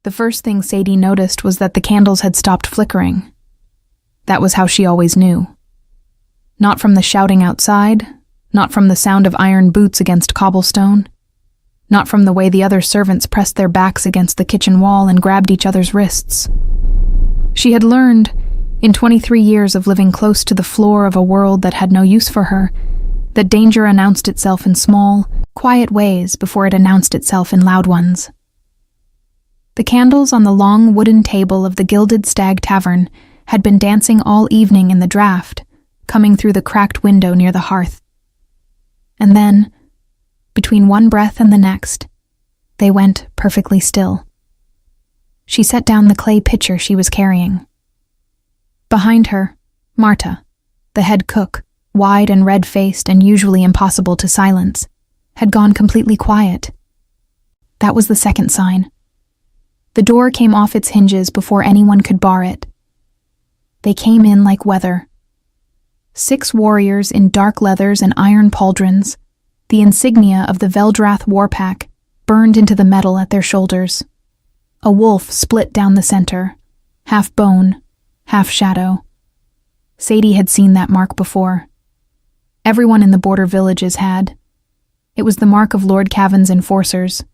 The first thing Sadie noticed was that the candles had stopped flickering. That was how she always knew. Not from the shouting outside, not from the sound of iron boots against cobblestone, not from the way the other servants pressed their backs against the kitchen wall and grabbed each other's wrists. She had learned, in 23 years of living close to the floor of a world that had no use for her, that danger announced itself in small, quiet ways before it announced itself in loud ones. The candles on the long wooden table of the Gilded Stag Tavern had been dancing all evening in the draught, coming through the cracked window near the hearth. And then, between one breath and the next, they went perfectly still. She set down the clay pitcher she was carrying. Behind her, Marta, the head cook, wide and red-faced and usually impossible to silence, had gone completely quiet. That was the second sign. The door came off its hinges before anyone could bar it. They came in like weather. 6 warriors in dark leathers and iron pauldrons, the insignia of the Veldrath Warpack, burned into the metal at their shoulders. A wolf split down the center, half bone, half shadow. Sadie had seen that mark before. Everyone in the border villages had. It was the mark of Lord Cavan's enforcers,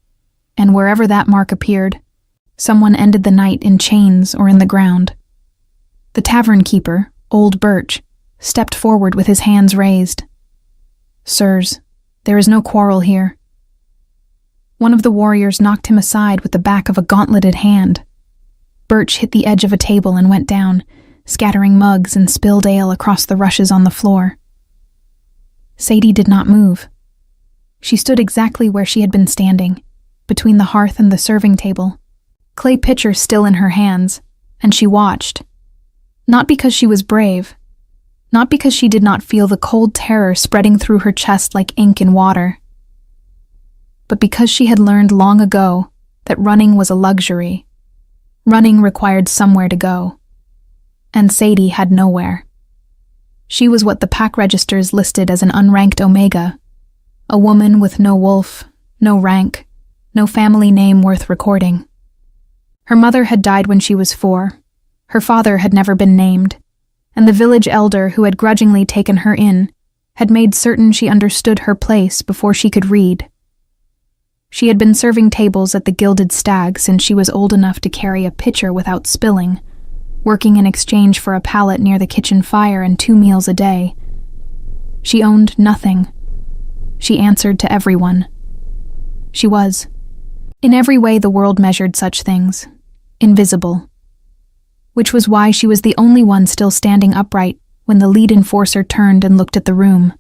and wherever that mark appeared, someone ended the night in chains or in the ground. The tavern keeper, old Birch, stepped forward with his hands raised. "Sirs, there is no quarrel here." One of the warriors knocked him aside with the back of a gauntleted hand. Birch hit the edge of a table and went down, scattering mugs and spilled ale across the rushes on the floor. Sadie did not move. She stood exactly where she had been standing, between the hearth and the serving table, clay pitcher still in her hands, and she watched. Not because she was brave, not because she did not feel the cold terror spreading through her chest like ink in water, but because she had learned long ago that running was a luxury. Running required somewhere to go, and Sadie had nowhere. She was what the pack registers listed as an unranked Omega, a woman with no wolf, no rank, no family name worth recording. Her mother had died when she was 4, her father had never been named, and the village elder who had grudgingly taken her in had made certain she understood her place before she could read. She had been serving tables at the Gilded Stag since she was old enough to carry a pitcher without spilling, working in exchange for a pallet near the kitchen fire and 2 meals a day. She owned nothing. She answered to everyone. She was, in every way the world measured such things, invisible. Which was why she was the only one still standing upright when the lead enforcer turned and looked at the room.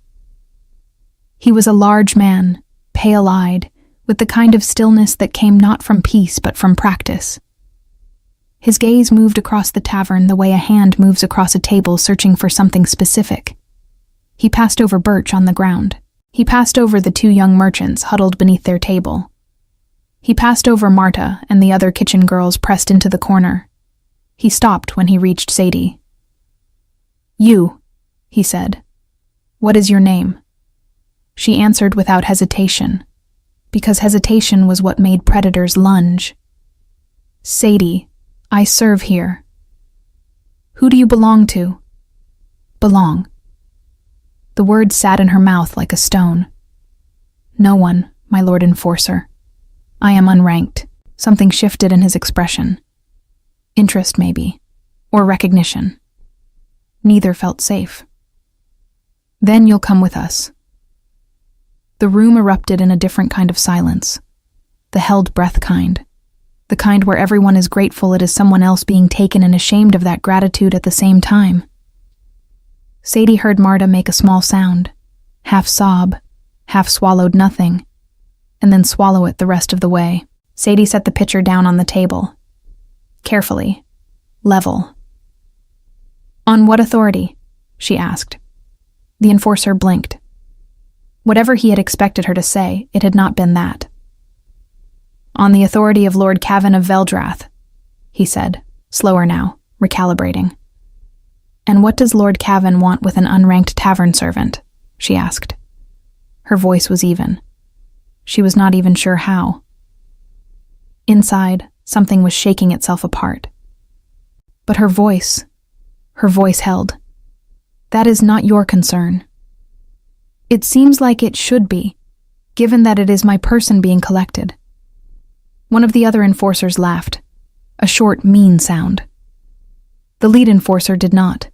He was a large man, pale-eyed, with the kind of stillness that came not from peace but from practice. His gaze moved across the tavern the way a hand moves across a table searching for something specific. He passed over Birch on the ground. He passed over the 2 young merchants huddled beneath their table. He passed over Marta and the other kitchen girls pressed into the corner. He stopped when he reached Sadie. "You," he said. "What is your name?" She answered without hesitation, because hesitation was what made predators lunge. "Sadie, I serve here." "Who do you belong to?" "Belong." The word sat in her mouth like a stone. "No one, my lord enforcer. I am unranked." Something shifted in his expression. Interest, maybe, or recognition. Neither felt safe. "Then you'll come with us." The room erupted in a different kind of silence, the held breath kind, the kind where everyone is grateful it is someone else being taken and ashamed of that gratitude at the same time. Sadie heard Marta make a small sound, half sob, half swallowed nothing, and then swallow it the rest of the way. Sadie set the pitcher down on the table. Carefully, level. "On what authority?" she asked. The enforcer blinked. Whatever he had expected her to say, it had not been that. "On the authority of Lord Cavan of Veldrath," he said, slower now, recalibrating. "And what does Lord Cavan want with an unranked tavern servant?" she asked. Her voice was even. She was not even sure how. Inside, Something was shaking itself apart. But her voice held. That is not your concern. It seems like it should be, given that it is my person being collected. One of the other enforcers laughed, a short, mean sound. The lead enforcer did not.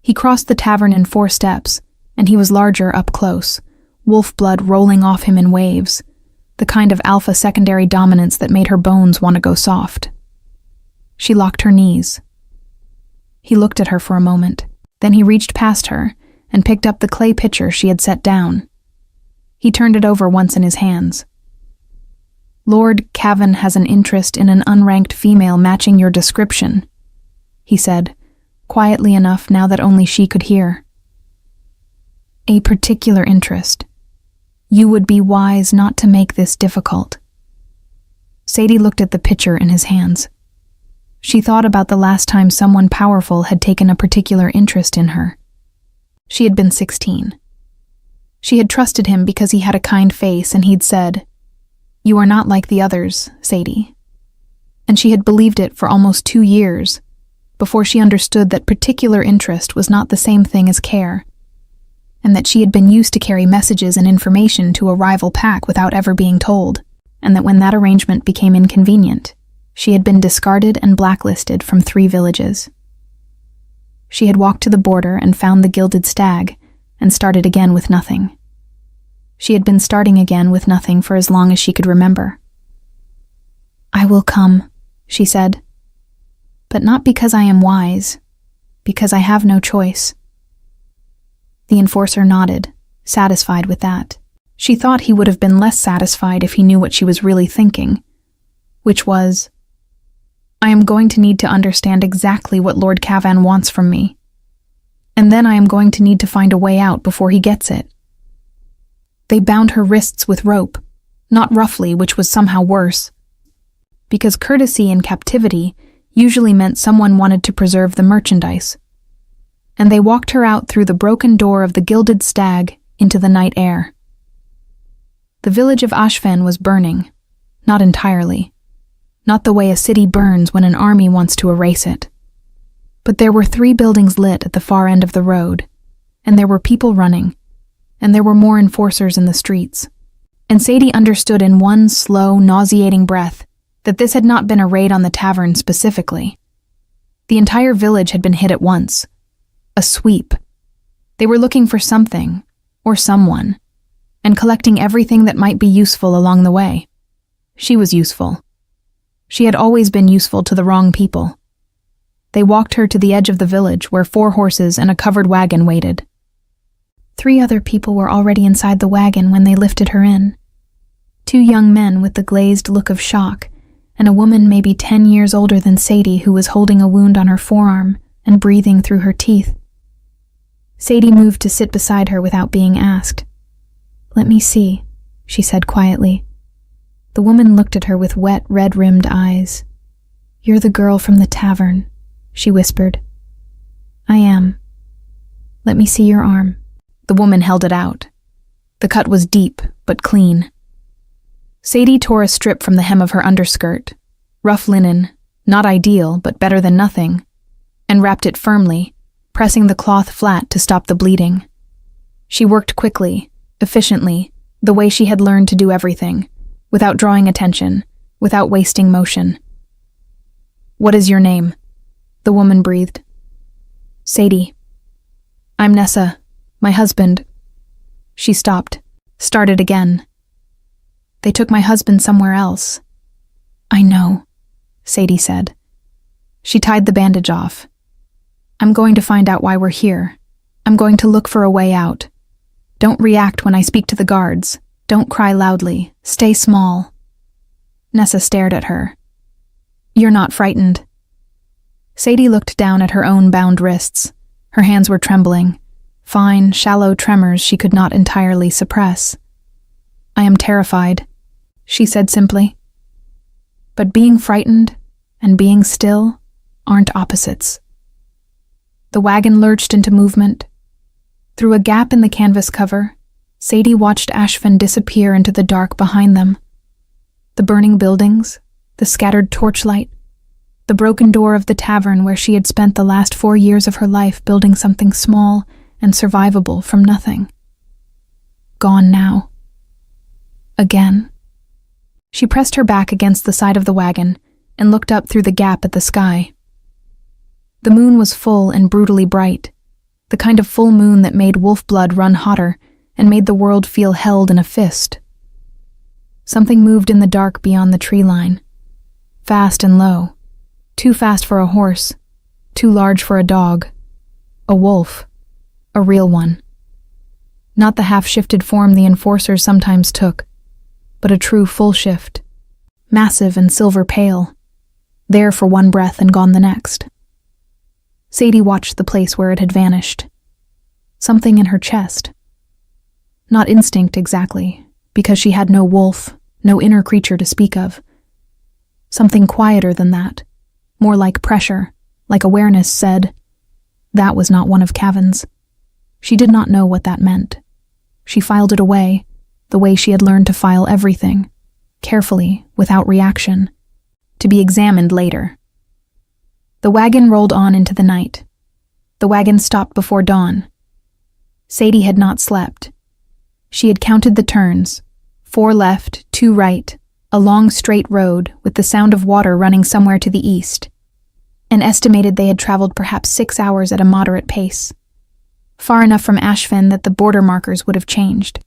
He crossed the tavern in 4 steps, and he was larger up close, wolf blood rolling off him in waves, the kind of alpha secondary dominance that made her bones want to go soft. She locked her knees. He looked at her for a moment. Then he reached past her and picked up the clay pitcher she had set down. He turned it over once in his hands. Lord Cavan has an interest in an unranked female matching your description, he said, quietly enough now that only she could hear. A particular interest. You would be wise not to make this difficult. Sadie looked at the pitcher in his hands. She thought about the last time someone powerful had taken a particular interest in her. She had been 16. She had trusted him because he had a kind face and he'd said, "You are not like the others, Sadie." And she had believed it for almost 2 years, before she understood that particular interest was not the same thing as care, and that she had been used to carry messages and information to a rival pack without ever being told, and that when that arrangement became inconvenient, she had been discarded and blacklisted from 3 villages. She had walked to the border and found the gilded stag, and started again with nothing. She had been starting again with nothing for as long as she could remember. "I will come," she said. "But not because I am wise, because I have no choice." The enforcer nodded, satisfied with that. She thought he would have been less satisfied if he knew what she was really thinking, which was, "I am going to need to understand exactly what Lord Cavan wants from me. And then I am going to need to find a way out before he gets it." They bound her wrists with rope, not roughly, which was somehow worse, because courtesy in captivity usually meant someone wanted to preserve the merchandise. And they walked her out through the broken door of the Gilded Stag into the night air. The village of Ashfen was burning, not entirely. Not the way a city burns when an army wants to erase it. But there were 3 buildings lit at the far end of the road, and there were people running, and there were more enforcers in the streets. And Sadie understood in one slow, nauseating breath that this had not been a raid on the tavern specifically. The entire village had been hit at once. A sweep. They were looking for something, or someone, and collecting everything that might be useful along the way. She was useful. She had always been useful to the wrong people. They walked her to the edge of the village where 4 horses and a covered wagon waited. 3 other people were already inside the wagon when they lifted her in. 2 young men with the glazed look of shock, and a woman maybe 10 years older than Sadie who was holding a wound on her forearm and breathing through her teeth. Sadie moved to sit beside her without being asked. "Let me see," she said quietly. The woman looked at her with wet, red-rimmed eyes. "You're the girl from the tavern," she whispered. "I am. Let me see your arm." The woman held it out. The cut was deep, but clean. Sadie tore a strip from the hem of her underskirt, rough linen, not ideal, but better than nothing, and wrapped it firmly, pressing the cloth flat to stop the bleeding. She worked quickly, efficiently, the way she had learned to do everything, without drawing attention, without wasting motion. "What is your name?" the woman breathed. "Sadie." "I'm Nessa. My husband." She stopped, started again. "They took my husband somewhere else." "I know," Sadie said. She tied the bandage off. "I'm going to find out why we're here. I'm going to look for a way out. Don't react when I speak to the guards. Don't cry loudly. Stay small." Nessa stared at her. "You're not frightened." Sadie looked down at her own bound wrists. Her hands were trembling. Fine, shallow tremors she could not entirely suppress. "I am terrified," she said simply. But being frightened and being still aren't opposites. The wagon lurched into movement. Through a gap in the canvas cover, Sadie watched Ashfen disappear into the dark behind them. The burning buildings, the scattered torchlight, the broken door of the tavern where she had spent the last 4 years of her life building something small and survivable from nothing. Gone now. Again. She pressed her back against the side of the wagon and looked up through the gap at the sky. The moon was full and brutally bright, the kind of full moon that made wolf blood run hotter and made the world feel held in a fist. Something moved in the dark beyond the tree line, fast and low, too fast for a horse, too large for a dog, a wolf, a real one. Not the half-shifted form the enforcers sometimes took, but a true full shift, massive and silver pale, there for one breath and gone the next. Sadie watched the place where it had vanished. Something in her chest. Not instinct exactly, because she had no wolf, no inner creature to speak of. Something quieter than that, more like pressure, like awareness said, that was not one of Cavan's. She did not know what that meant. She filed it away, the way she had learned to file everything, carefully, without reaction, to be examined later. The wagon rolled on into the night. The wagon stopped before dawn. Sadie had not slept. She had counted the turns, 4 left, 2 right, a long straight road with the sound of water running somewhere to the east, and estimated they had traveled perhaps 6 hours at a moderate pace. Far enough from Ashfin that the border markers would have changed.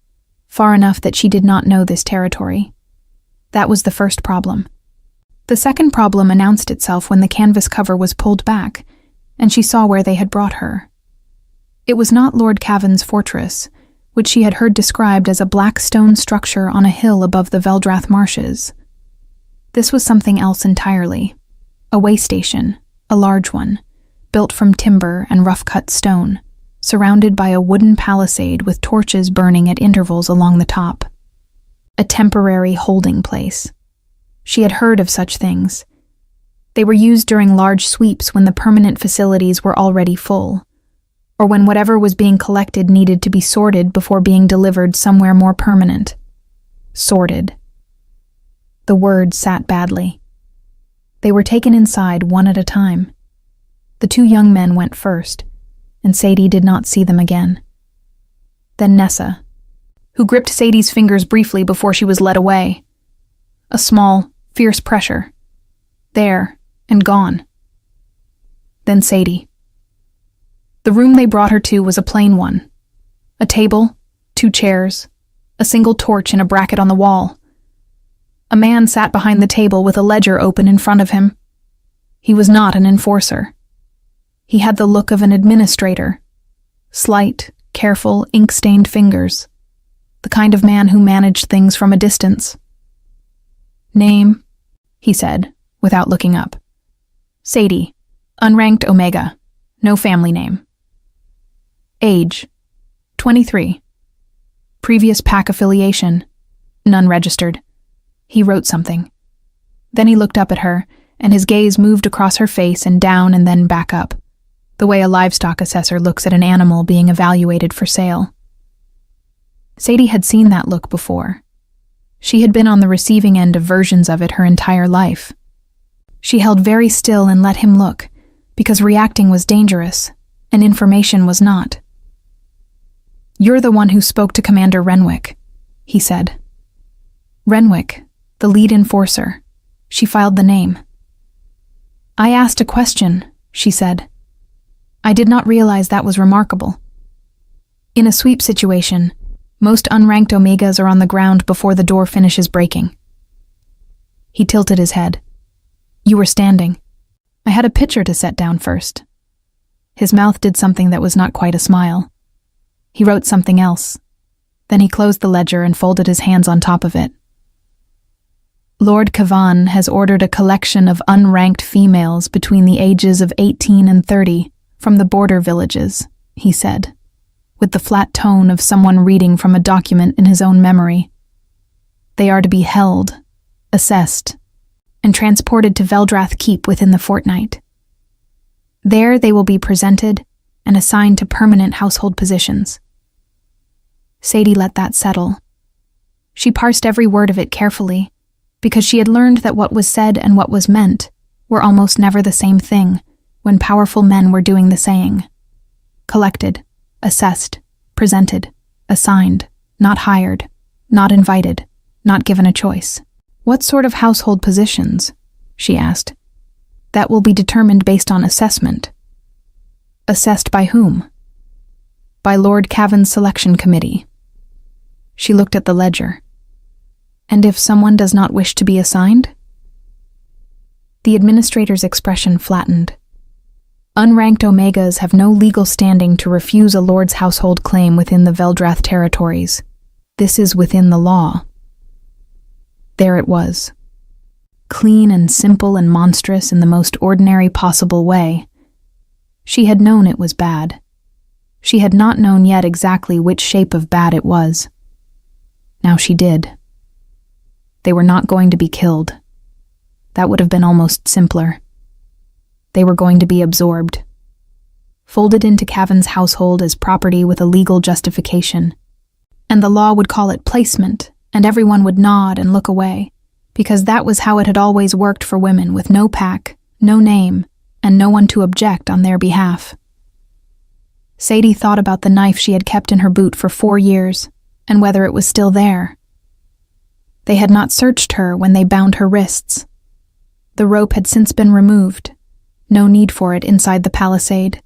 Far enough that she did not know this territory. That was the first problem. The second problem announced itself when the canvas cover was pulled back, and she saw where they had brought her. It was not Lord Cavan's fortress, which she had heard described as a black stone structure on a hill above the Veldrath marshes. This was something else entirely. A way station, a large one, built from timber and rough-cut stone, surrounded by a wooden palisade with torches burning at intervals along the top. A temporary holding place. She had heard of such things. They were used during large sweeps when the permanent facilities were already full, or when whatever was being collected needed to be sorted before being delivered somewhere more permanent. Sorted. The word sat badly. They were taken inside one at a time. The 2 young men went first, and Sadie did not see them again. Then Nessa, who gripped Sadie's fingers briefly before she was led away. A small, fierce pressure. There, and gone. Then Sadie. The room they brought her to was a plain one. A table, 2 chairs, a single torch in a bracket on the wall. A man sat behind the table with a ledger open in front of him. He was not an enforcer. He had the look of an administrator. Slight, careful, ink-stained fingers. The kind of man who managed things from a distance. Name, he said, without looking up. Sadie, unranked Omega, no family name. Age, 23. Previous pack affiliation, none registered. He wrote something. Then he looked up at her, and his gaze moved across her face and down and then back up, the way a livestock assessor looks at an animal being evaluated for sale. Sadie had seen that look before. She had been on the receiving end of versions of it her entire life. She held very still and let him look, because reacting was dangerous, and information was not. "You're the one who spoke to Commander Renwick," he said. Renwick, the lead enforcer. She filed the name. "I asked a question," she said. "I did not realize that was remarkable. In a sweep situation, most unranked Omegas are on the ground before the door finishes breaking." He tilted his head. "You were standing. I had a picture to set down first." His mouth did something that was not quite a smile. He wrote something else. Then he closed the ledger and folded his hands on top of it. "Lord Cavan has ordered a collection of unranked females between the ages of 18 and 30 from the border villages," he said, with the flat tone of someone reading from a document in his own memory. "They are to be held, assessed, and transported to Veldrath Keep within the fortnight. There they will be presented and assigned to permanent household positions." Sadie let that settle. She parsed every word of it carefully, because she had learned that what was said and what was meant were almost never the same thing when powerful men were doing the saying. Collected, assessed, presented, assigned, not hired, not invited, not given a choice. What sort of household positions? She asked. That will be determined based on assessment. Assessed by whom? By Lord Cavan's selection committee. She looked at the ledger. And if someone does not wish to be assigned? The administrator's expression flattened. Unranked Omegas have no legal standing to refuse a lord's household claim within the Veldrath territories. This is within the law. There it was. Clean and simple and monstrous in the most ordinary possible way. She had known it was bad. She had not known yet exactly which shape of bad it was. Now she did. They were not going to be killed. That would have been almost simpler. They were going to be absorbed. Folded into Cavan's household as property with a legal justification. And the law would call it placement, and everyone would nod and look away, because that was how it had always worked for women with no pack, no name, and no one to object on their behalf. Sadie thought about the knife she had kept in her boot for 4 years, and whether it was still there. They had not searched her when they bound her wrists. The rope had since been removed. No need for it inside the palisade.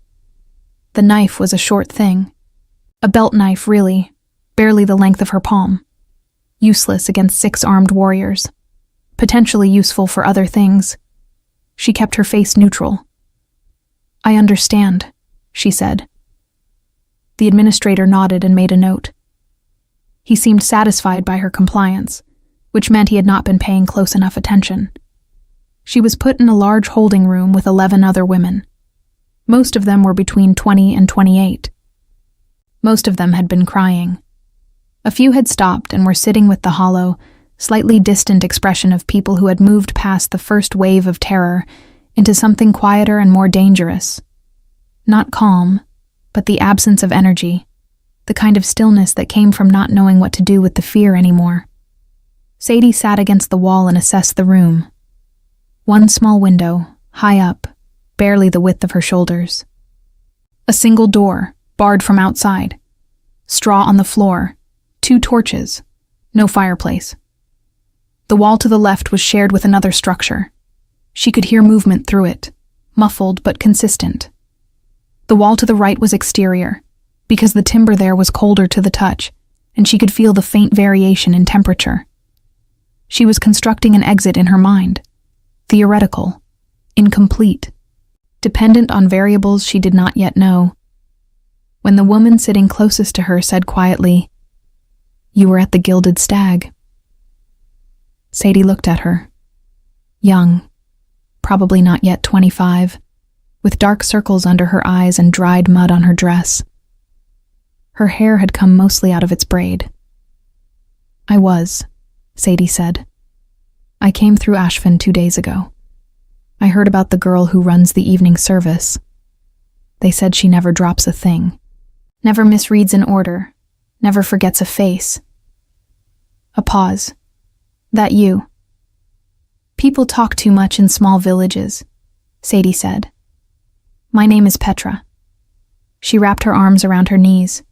The knife was a short thing. A belt knife, really, barely the length of her palm. Useless against 6 armed warriors. Potentially useful for other things. She kept her face neutral. I understand, she said. The administrator nodded and made a note. He seemed satisfied by her compliance, which meant he had not been paying close enough attention. She was put in a large holding room with 11 other women. Most of them were between 20 and 28. Most of them had been crying. A few had stopped and were sitting with the hollow, slightly distant expression of people who had moved past the first wave of terror into something quieter and more dangerous. Not calm, but the absence of energy, the kind of stillness that came from not knowing what to do with the fear anymore. Sadie sat against the wall and assessed the room. One small window, high up, barely the width of her shoulders. A single door, barred from outside. Straw on the floor. 2 torches. No fireplace. The wall to the left was shared with another structure. She could hear movement through it, muffled but consistent. The wall to the right was exterior, because the timber there was colder to the touch, and she could feel the faint variation in temperature. She was constructing an exit in her mind. Theoretical, incomplete, dependent on variables she did not yet know. When the woman sitting closest to her said quietly, "You were at the Gilded Stag." Sadie looked at her. Young, probably not yet 25, with dark circles under her eyes and dried mud on her dress. Her hair had come mostly out of its braid. "I was," Sadie said. "I came through Ashfin 2 days ago. I heard about the girl who runs the evening service. They said she never drops a thing, never misreads an order, never forgets a face." A pause. "That you?" "People talk too much in small villages," Sadie said. "My name is Petra." She wrapped her arms around her knees.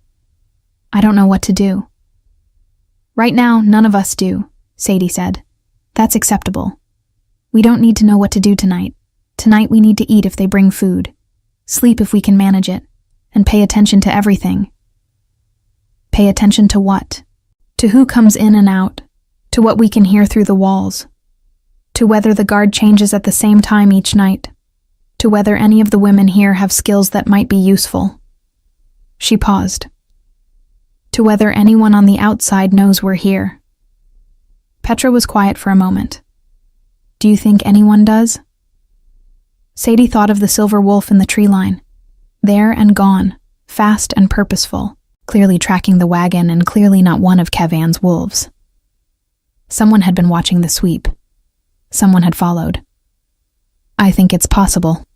"I don't know what to do." "Right now, none of us do," Sadie said. "That's acceptable. We don't need to know what to do tonight. Tonight we need to eat if they bring food, sleep if we can manage it, and pay attention to everything." "Pay attention to what?" "To who comes in and out, to what we can hear through the walls, to whether the guard changes at the same time each night, to whether any of the women here have skills that might be useful." She paused. "To whether anyone on the outside knows we're here." Petra was quiet for a moment. "Do you think anyone does?" Sadie thought of the silver wolf in the tree line. There and gone, fast and purposeful, clearly tracking the wagon and clearly not one of Cavan's wolves. Someone had been watching the sweep. Someone had followed. "I think it's possible,"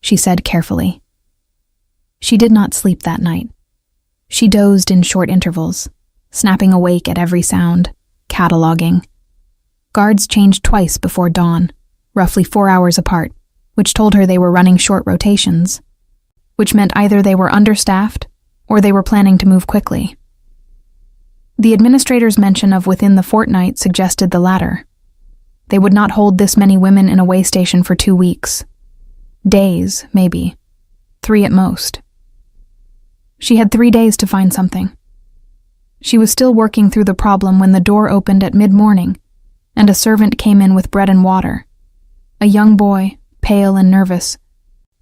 she said carefully. She did not sleep that night. She dozed in short intervals, snapping awake at every sound, cataloging. Guards changed twice before dawn, roughly 4 hours apart, which told her they were running short rotations, which meant either they were understaffed or they were planning to move quickly. The administrator's mention of within the fortnight suggested the latter. They would not hold this many women in a way station for 2 weeks. Days, maybe. 3 at most. She had 3 days to find something. She was still working through the problem when the door opened at mid-morning, and a servant came in with bread and water. A young boy, pale and nervous.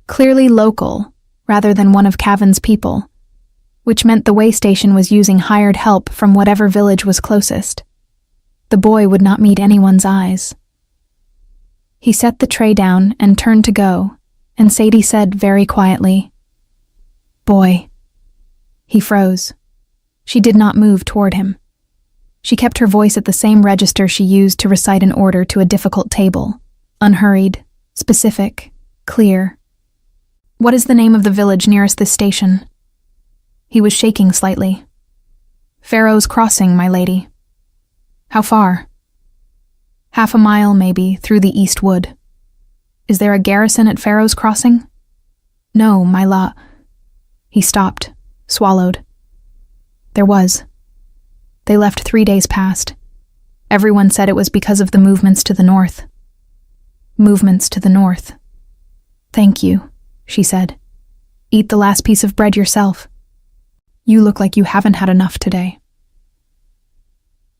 Clearly local, rather than one of Cavan's people, which meant the way station was using hired help from whatever village was closest. The boy would not meet anyone's eyes. He set the tray down and turned to go, and Sadie said very quietly, "Boy." He froze. She did not move toward him. She kept her voice at the same register she used to recite an order to a difficult table, unhurried, specific, clear. "What is the name of the village nearest this station?" He was shaking slightly. "Pharaoh's Crossing, my lady." "How far?" "Half a mile, maybe, through the East Wood." "Is there a garrison at Pharaoh's Crossing?" "No, my la—" He stopped, swallowed. There was. They left 3 days past. Everyone said it was because of the movements to the north. Movements to the north. "Thank you," she said. "Eat the last piece of bread yourself. You look like you haven't had enough today."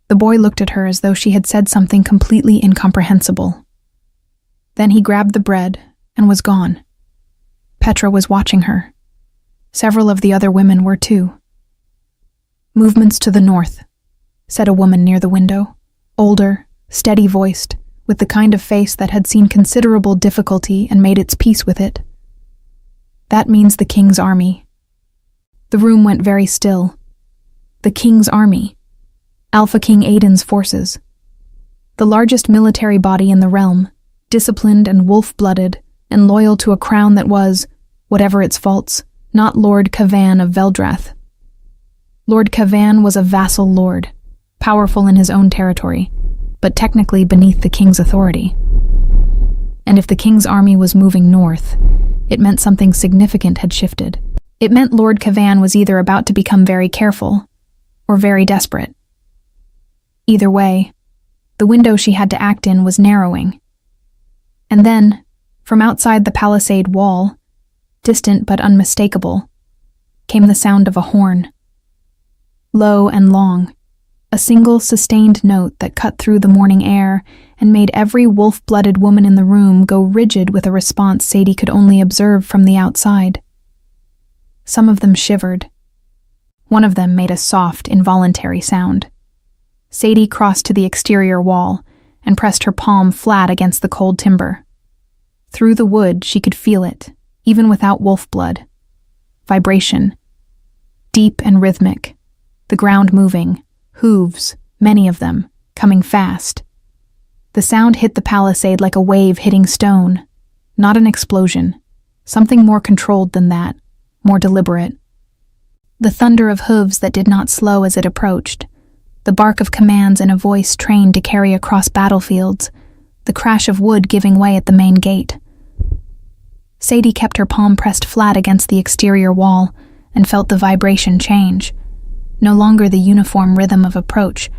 The boy looked at her as though she had said something completely incomprehensible. Then he grabbed the bread and was gone. Petra was watching her. Several of the other women were too. "Movements to the north," said a woman near the window, older, steady-voiced, with the kind of face that had seen considerable difficulty and made its peace with it. "That means the king's army." The room went very still. The king's army. Alpha King Aiden's forces. The largest military body in the realm, disciplined and wolf-blooded, and loyal to a crown that was, whatever its faults, not Lord Cavan of Veldrath. Lord Cavan was a vassal lord, powerful in his own territory, but technically beneath the king's authority. And if the king's army was moving north, it meant something significant had shifted. It meant Lord Cavan was either about to become very careful, or very desperate. Either way, the window she had to act in was narrowing. And then, from outside the palisade wall, distant but unmistakable, came the sound of a horn. Low and long, a single sustained note that cut through the morning air and made every wolf-blooded woman in the room go rigid with a response Sadie could only observe from the outside. Some of them shivered. One of them made a soft, involuntary sound. Sadie crossed to the exterior wall and pressed her palm flat against the cold timber. Through the wood, she could feel it, even without wolf blood. Vibration. Deep and rhythmic. The ground moving. Hooves, many of them, coming fast. The sound hit the palisade like a wave hitting stone. Not an explosion. Something more controlled than that. More deliberate. The thunder of hooves that did not slow as it approached. The bark of commands in a voice trained to carry across battlefields. The crash of wood giving way at the main gate. Sadie kept her palm pressed flat against the exterior wall and felt the vibration change. No longer the uniform rhythm of approach,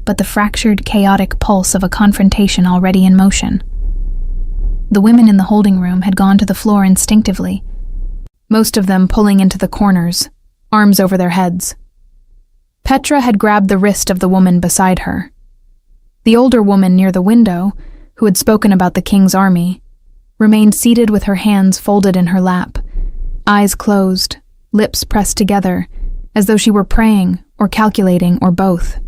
but the fractured, chaotic pulse of a confrontation already in motion. The women in the holding room had gone to the floor instinctively, most of them pulling into the corners, arms over their heads. Petra had grabbed the wrist of the woman beside her. The older woman near the window, who had spoken about the king's army, remained seated with her hands folded in her lap, eyes closed, lips pressed together, as though she were praying or calculating or both.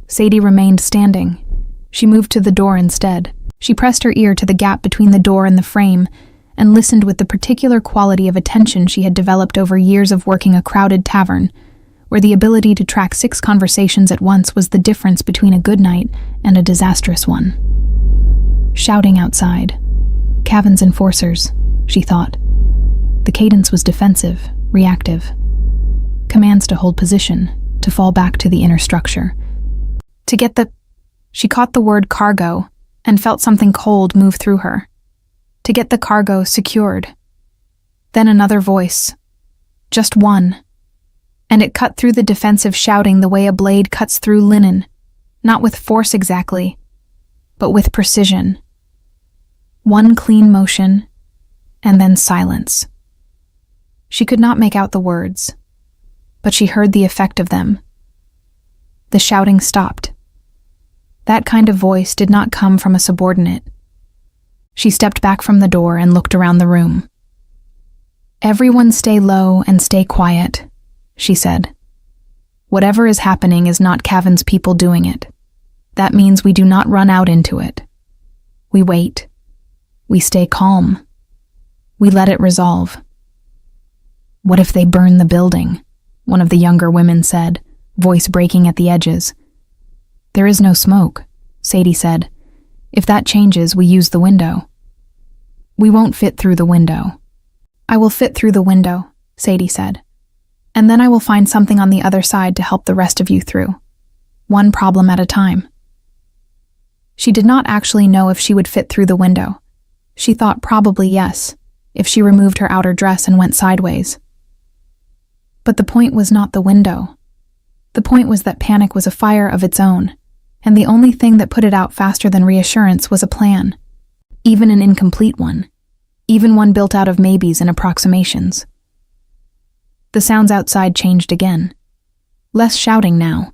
Sadie remained standing. She moved to the door instead. She pressed her ear to the gap between the door and the frame and listened with the particular quality of attention she had developed over years of working a crowded tavern, where the ability to track 6 conversations at once was the difference between a good night and a disastrous one. Shouting outside. Cavan's enforcers, she thought. The cadence was defensive, reactive. Commands to hold position, to fall back to the inner structure. To get the... She caught the word cargo and felt something cold move through her. To get the cargo secured. Then another voice. Just one. And it cut through the defensive shouting the way a blade cuts through linen, not with force exactly, but with precision. One clean motion, and then silence. She could not make out the words, but she heard the effect of them. The shouting stopped. That kind of voice did not come from a subordinate. She stepped back from the door and looked around the room. "Everyone stay low and stay quiet," she said. "Whatever is happening is not Cavan's people doing it. That means we do not run out into it. We wait. We stay calm. We let it resolve." "What if they burn the building?" one of the younger women said, voice breaking at the edges. "There is no smoke," Sadie said. "If that changes, we use the window." "We won't fit through the window." "I will fit through the window," Sadie said. "And then I will find something on the other side to help the rest of you through. One problem at a time." She did not actually know if she would fit through the window. She thought probably yes, if she removed her outer dress and went sideways. But the point was not the window. The point was that panic was a fire of its own, and the only thing that put it out faster than reassurance was a plan, even an incomplete one, even one built out of maybes and approximations. The sounds outside changed again. Less shouting now.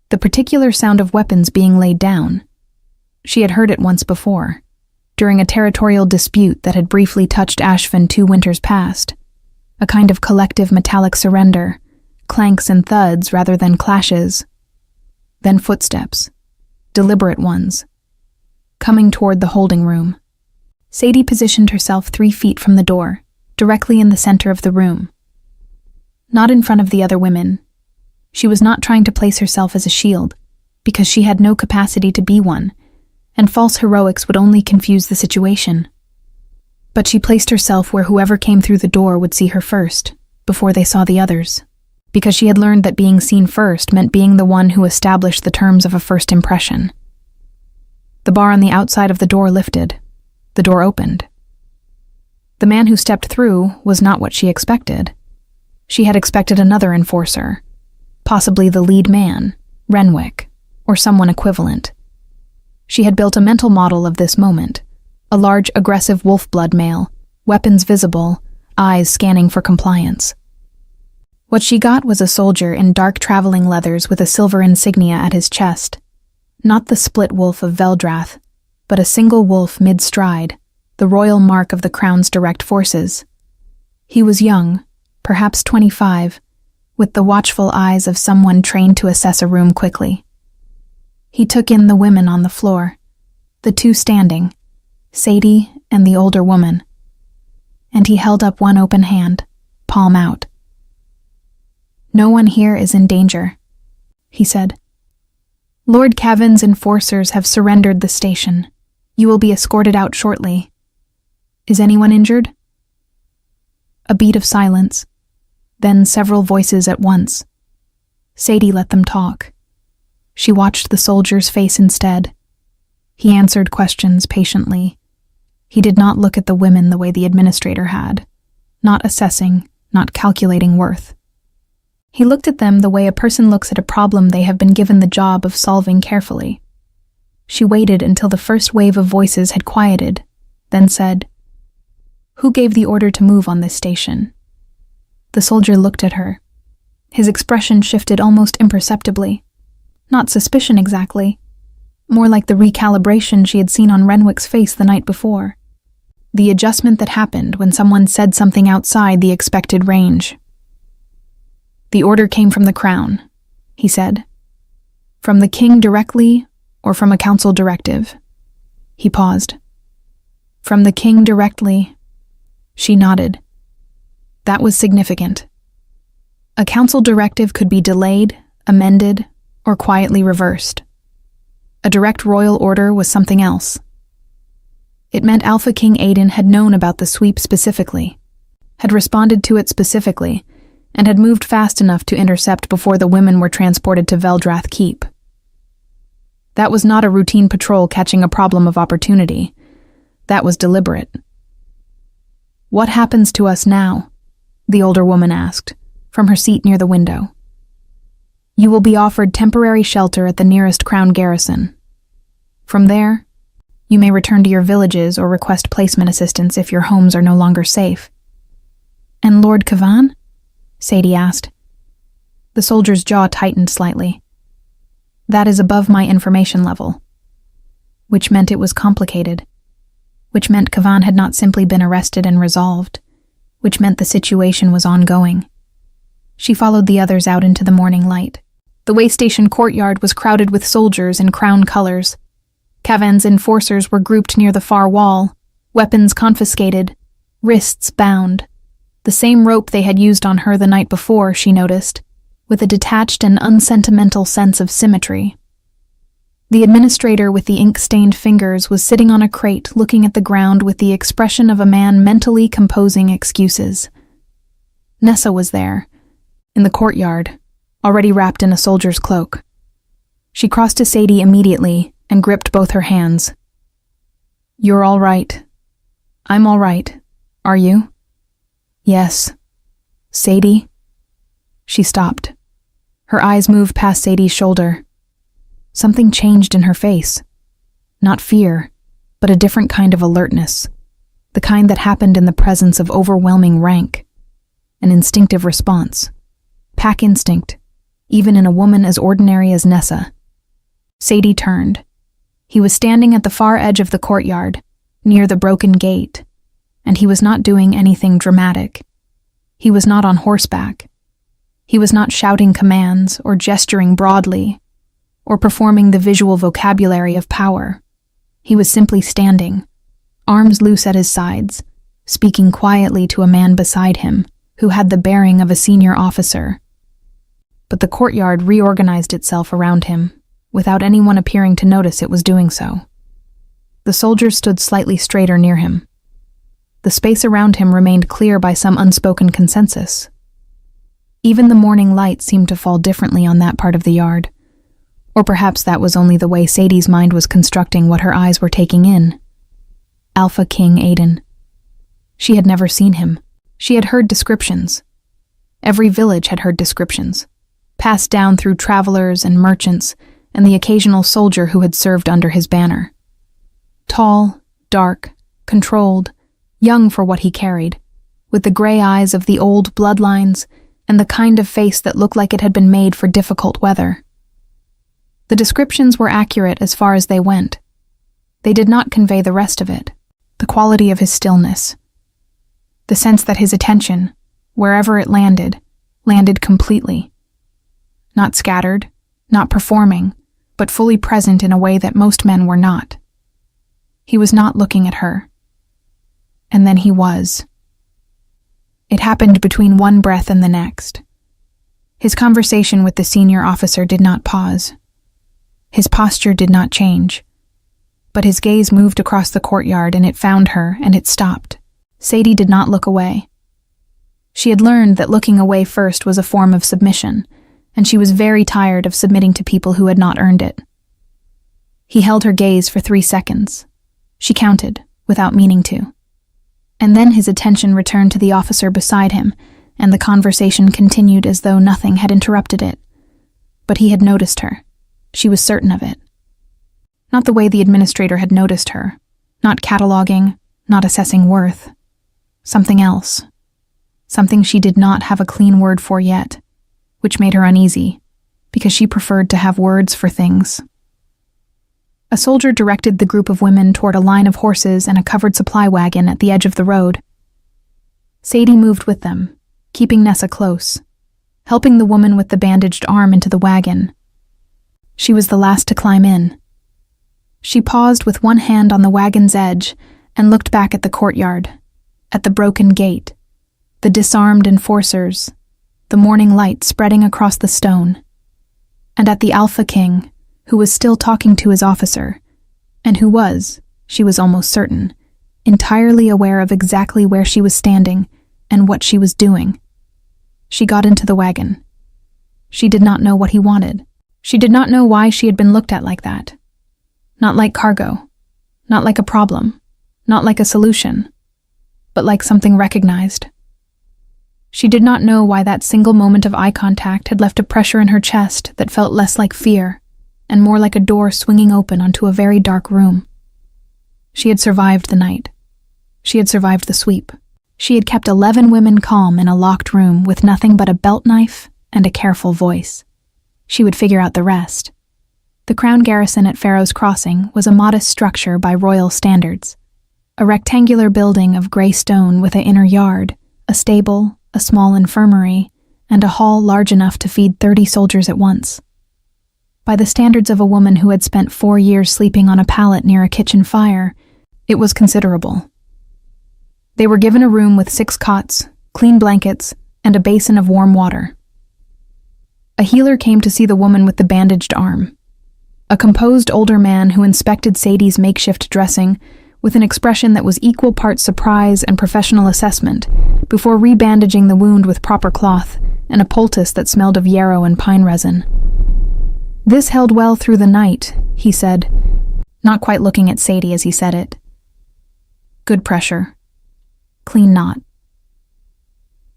The particular sound of weapons being laid down. She had heard it once before, during a territorial dispute that had briefly touched Ashvin 2 winters past. A kind of collective metallic surrender, clanks and thuds rather than clashes. Then footsteps, deliberate ones, coming toward the holding room. Sadie positioned herself 3 feet from the door, directly in the center of the room. Not in front of the other women. She was not trying to place herself as a shield, because she had no capacity to be one, and false heroics would only confuse the situation. But she placed herself where whoever came through the door would see her first, before they saw the others, because she had learned that being seen first meant being the one who established the terms of a first impression. The bar on the outside of the door lifted. The door opened. The man who stepped through was not what she expected. She had expected another enforcer, possibly the lead man, Renwick, or someone equivalent. She had built a mental model of this moment, a large, aggressive wolf-blood male, weapons visible, eyes scanning for compliance. What she got was a soldier in dark traveling leathers with a silver insignia at his chest. Not the split wolf of Veldrath, but a single wolf mid-stride, the royal mark of the crown's direct forces. He was young, perhaps 25, with the watchful eyes of someone trained to assess a room quickly. He took in the women on the floor, the 2 standing, Sadie and the older woman, and he held up one open hand, palm out. "No one here is in danger," he said. "Lord Cavan's enforcers have surrendered the station. You will be escorted out shortly. Is anyone injured?" A beat of silence, then several voices at once. Sadie let them talk. She watched the soldier's face instead. He answered questions patiently. He did not look at the women the way the administrator had, not assessing, not calculating worth. He looked at them the way a person looks at a problem they have been given the job of solving carefully. She waited until the first wave of voices had quieted, then said, "Who gave the order to move on this station?" The soldier looked at her. His expression shifted almost imperceptibly. Not suspicion exactly, more like the recalibration she had seen on Renwick's face the night before. The adjustment that happened when someone said something outside the expected range. "The order came from the Crown," he said. "From the King directly, or from a council directive?" He paused. "From the King directly." She nodded. That was significant. A council directive could be delayed, amended, or quietly reversed. A direct royal order was something else. It meant Alpha King Aiden had known about the sweep specifically, had responded to it specifically, and had moved fast enough to intercept before the women were transported to Veldrath Keep. That was not a routine patrol catching a problem of opportunity. That was deliberate. "What happens to us now?" the older woman asked, from her seat near the window. "You will be offered temporary shelter at the nearest Crown garrison. From there, you may return to your villages or request placement assistance if your homes are no longer safe." "And Lord Kavan?" Sadie asked. The soldier's jaw tightened slightly. "That is above my information level." Which meant it was complicated. Which meant Kavan had not simply been arrested and resolved. Which meant the situation was ongoing. She followed the others out into the morning light. The way station courtyard was crowded with soldiers in crown colors. Kavan's enforcers were grouped near the far wall, weapons confiscated, wrists bound. The same rope they had used on her the night before, she noticed, with a detached and unsentimental sense of symmetry. The administrator with the ink-stained fingers was sitting on a crate looking at the ground with the expression of a man mentally composing excuses. Nessa was there, in the courtyard, already wrapped in a soldier's cloak. She crossed to Sadie immediately and gripped both her hands. "You're all right. I'm all right. Are you?" "Yes." "Sadie?" She stopped. Her eyes moved past Sadie's shoulder. Something changed in her face. Not fear, but a different kind of alertness. The kind that happened in the presence of overwhelming rank. An instinctive response. Pack instinct, even in a woman as ordinary as Nessa. Sadie turned. He was standing at the far edge of the courtyard, near the broken gate, and he was not doing anything dramatic. He was not on horseback. He was not shouting commands or gesturing broadly, or performing the visual vocabulary of power. He was simply standing, arms loose at his sides, speaking quietly to a man beside him who had the bearing of a senior officer. But the courtyard reorganized itself around him, without anyone appearing to notice it was doing so. The soldiers stood slightly straighter near him. The space around him remained clear by some unspoken consensus. Even the morning light seemed to fall differently on that part of the yard. Or perhaps that was only the way Sadie's mind was constructing what her eyes were taking in. Alpha King Aiden. She had never seen him. She had heard descriptions. Every village had heard descriptions, passed down through travelers and merchants and the occasional soldier who had served under his banner. Tall, dark, controlled, young for what he carried, with the gray eyes of the old bloodlines and the kind of face that looked like it had been made for difficult weather. The descriptions were accurate as far as they went. They did not convey the rest of it, the quality of his stillness, the sense that his attention, wherever it landed completely. Not scattered, not performing, but fully present in a way that most men were not. He was not looking at her. And then he was. It happened between one breath and the next. His conversation with the senior officer did not pause. His posture did not change. But his gaze moved across the courtyard and it found her and it stopped. Sadie did not look away. She had learned that looking away first was a form of submission, and she was very tired of submitting to people who had not earned it. He held her gaze for 3 seconds. She counted, without meaning to. And then his attention returned to the officer beside him, and the conversation continued as though nothing had interrupted it. But he had noticed her. She was certain of it. Not the way the administrator had noticed her, not cataloging, not assessing worth. Something else. Something she did not have a clean word for yet, which made her uneasy, because she preferred to have words for things. A soldier directed the group of women toward a line of horses and a covered supply wagon at the edge of the road. Sadie moved with them, keeping Nessa close, helping the woman with the bandaged arm into the wagon. She was the last to climb in. She paused with one hand on the wagon's edge and looked back at the courtyard, at the broken gate, the disarmed enforcers, the morning light spreading across the stone, and at the Alpha King, who was still talking to his officer, and who was, she was almost certain, entirely aware of exactly where she was standing and what she was doing. She got into the wagon. She did not know what he wanted. She did not know why she had been looked at like that, Not like cargo. Not like a problem. Not like a solution. But like something recognized. She did not know why that single moment of eye contact had left a pressure in her chest that felt less like fear and more like a door swinging open onto a very dark room. She had survived the night. She had survived the sweep. She had kept 11 women calm in a locked room with nothing but a belt knife and a careful voice. She would figure out the rest. The Crown Garrison at Pharaoh's Crossing was a modest structure by royal standards. A rectangular building of gray stone with an inner yard, a stable, a small infirmary, and a hall large enough to feed 30 soldiers at once. By the standards of a woman who had spent 4 years sleeping on a pallet near a kitchen fire, it was considerable. They were given a room with 6 cots, clean blankets, and a basin of warm water. A healer came to see the woman with the bandaged arm. A composed older man who inspected Sadie's makeshift dressing with an expression that was equal parts surprise and professional assessment before rebandaging the wound with proper cloth and a poultice that smelled of yarrow and pine resin. "This held well through the night," he said, not quite looking at Sadie as he said it. "Good pressure. Clean knot."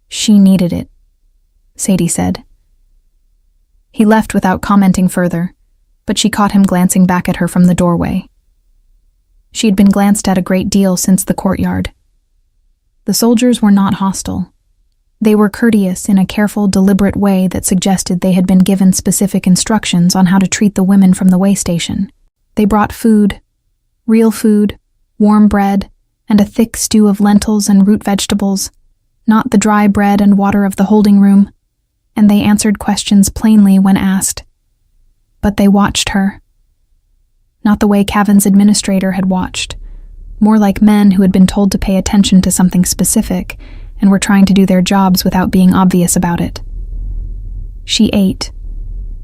"She needed it," Sadie said. He left without commenting further, but she caught him glancing back at her from the doorway. She had been glanced at a great deal since the courtyard. The soldiers were not hostile. They were courteous in a careful, deliberate way that suggested they had been given specific instructions on how to treat the women from the way station. They brought food, real food, warm bread, and a thick stew of lentils and root vegetables, not the dry bread and water of the holding room, and they answered questions plainly when asked. But they watched her. Not the way Cavan's administrator had watched, more like men who had been told to pay attention to something specific and were trying to do their jobs without being obvious about it. She ate.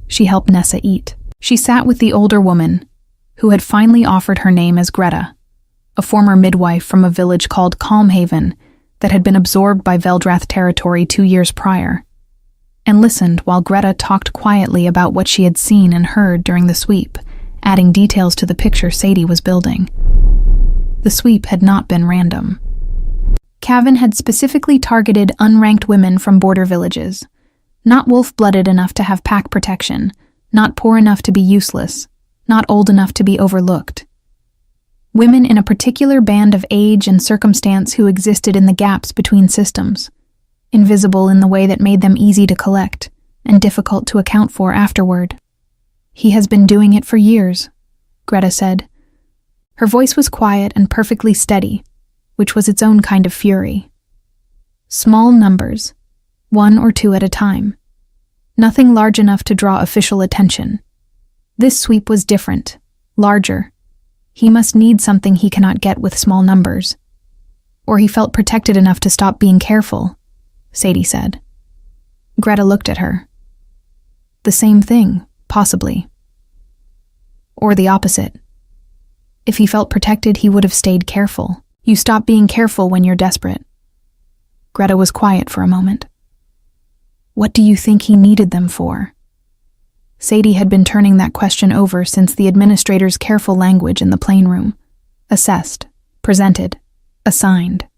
She helped Nessa eat. She sat with the older woman, who had finally offered her name as Greta, a former midwife from a village called Calmhaven that had been absorbed by Veldrath territory 2 years prior, and listened while Greta talked quietly about what she had seen and heard during the sweep, adding details to the picture Sadie was building. The sweep had not been random. Cavan had specifically targeted unranked women from border villages, not wolf-blooded enough to have pack protection, not poor enough to be useless, not old enough to be overlooked. Women in a particular band of age and circumstance who existed in the gaps between systems, invisible in the way that made them easy to collect and difficult to account for afterward. "He has been doing it for years," Greta said. Her voice was quiet and perfectly steady, which was its own kind of fury. Small numbers, 1 or 2 at a time. Nothing large enough to draw official attention. This sweep was different, larger. He must need something he cannot get with small numbers. Or he felt protected enough to stop being careful, Sadie said. Greta looked at her. The same thing, possibly. Or the opposite. If he felt protected, he would have stayed careful. You stop being careful when you're desperate. Greta was quiet for a moment. What do you think he needed them for? Sadie had been turning that question over since the administrator's careful language in the plane room. Assessed, presented, assigned.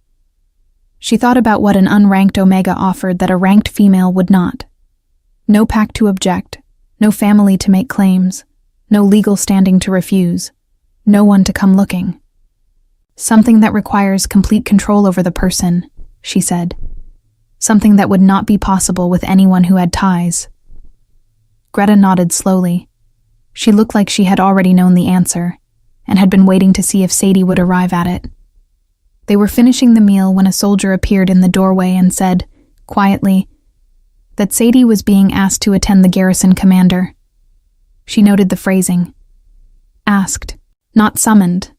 She thought about what an unranked Omega offered that a ranked female would not. No pack to object, no family to make claims, no legal standing to refuse, no one to come looking. Something that requires complete control over the person, she said. Something that would not be possible with anyone who had ties. Greta nodded slowly. She looked like she had already known the answer, and had been waiting to see if Sadie would arrive at it. They were finishing the meal when a soldier appeared in the doorway and said, quietly, that Sadie was being asked to attend the garrison commander. She noted the phrasing. Asked, not summoned,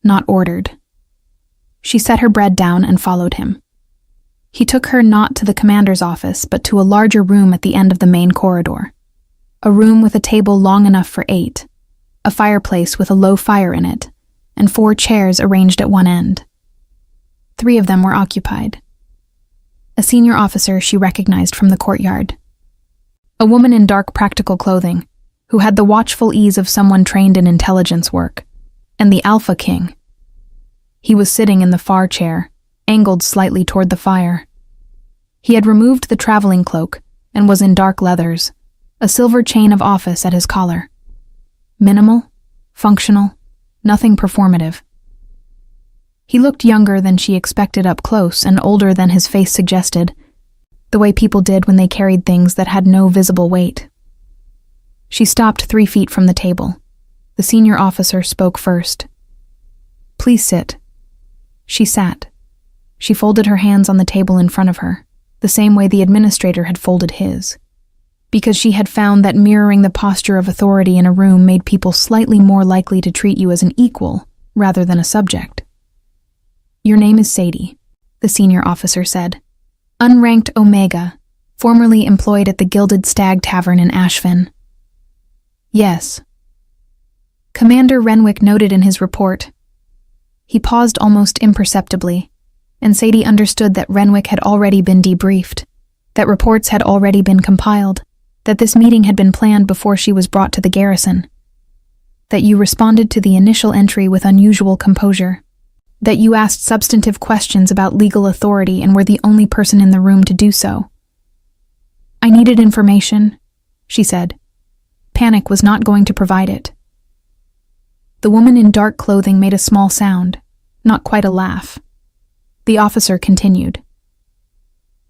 not ordered. She set her bread down and followed him. He took her not to the commander's office, but to a larger room at the end of the main corridor. A room with a table long enough for 8, a fireplace with a low fire in it, and 4 chairs arranged at one end. 3 of them were occupied. A senior officer she recognized from the courtyard. A woman in dark practical clothing, who had the watchful ease of someone trained in intelligence work, and the Alpha King. He was sitting in the far chair, angled slightly toward the fire. He had removed the traveling cloak and was in dark leathers, a silver chain of office at his collar. Minimal, functional, nothing performative. He looked younger than she expected up close and older than his face suggested, the way people did when they carried things that had no visible weight. She stopped 3 feet from the table. The senior officer spoke first. "Please sit." She sat. She folded her hands on the table in front of her, the same way the administrator had folded his, because she had found that mirroring the posture of authority in a room made people slightly more likely to treat you as an equal rather than a subject. "Your name is Sadie," the senior officer said. "Unranked Omega, formerly employed at the Gilded Stag Tavern in Ashvin." "Yes." Commander Renwick noted in his report. He paused almost imperceptibly, and Sadie understood that Renwick had already been debriefed, that reports had already been compiled, that this meeting had been planned before she was brought to the garrison, that you responded to the initial entry with unusual composure, that you asked substantive questions about legal authority and were the only person in the room to do so. "I needed information," she said. Panic was not going to provide it. The woman in dark clothing made a small sound, not quite a laugh. The officer continued.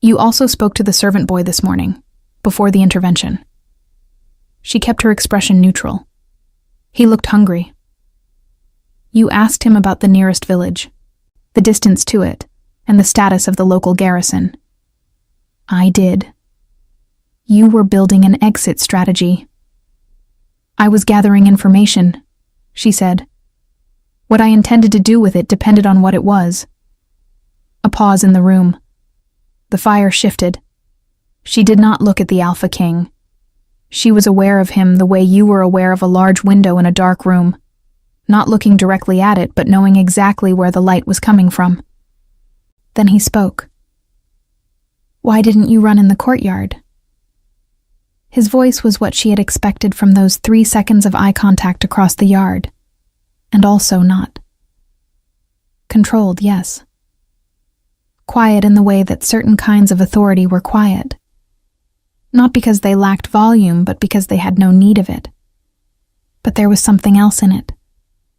"You also spoke to the servant boy this morning, before the intervention." She kept her expression neutral. He looked hungry. "You asked him about the nearest village, the distance to it, and the status of the local garrison." "I did." "You were building an exit strategy." "I was gathering information," she said. "What I intended to do with it depended on what it was." A pause in the room. The fire shifted. She did not look at the Alpha King. She was aware of him the way you were aware of a large window in a dark room, not looking directly at it but knowing exactly where the light was coming from. Then he spoke. "Why didn't you run in the courtyard?" His voice was what she had expected from those 3 seconds of eye contact across the yard, and also not. Controlled, yes. Quiet in the way that certain kinds of authority were quiet. Not because they lacked volume, but because they had no need of it. But there was something else in it,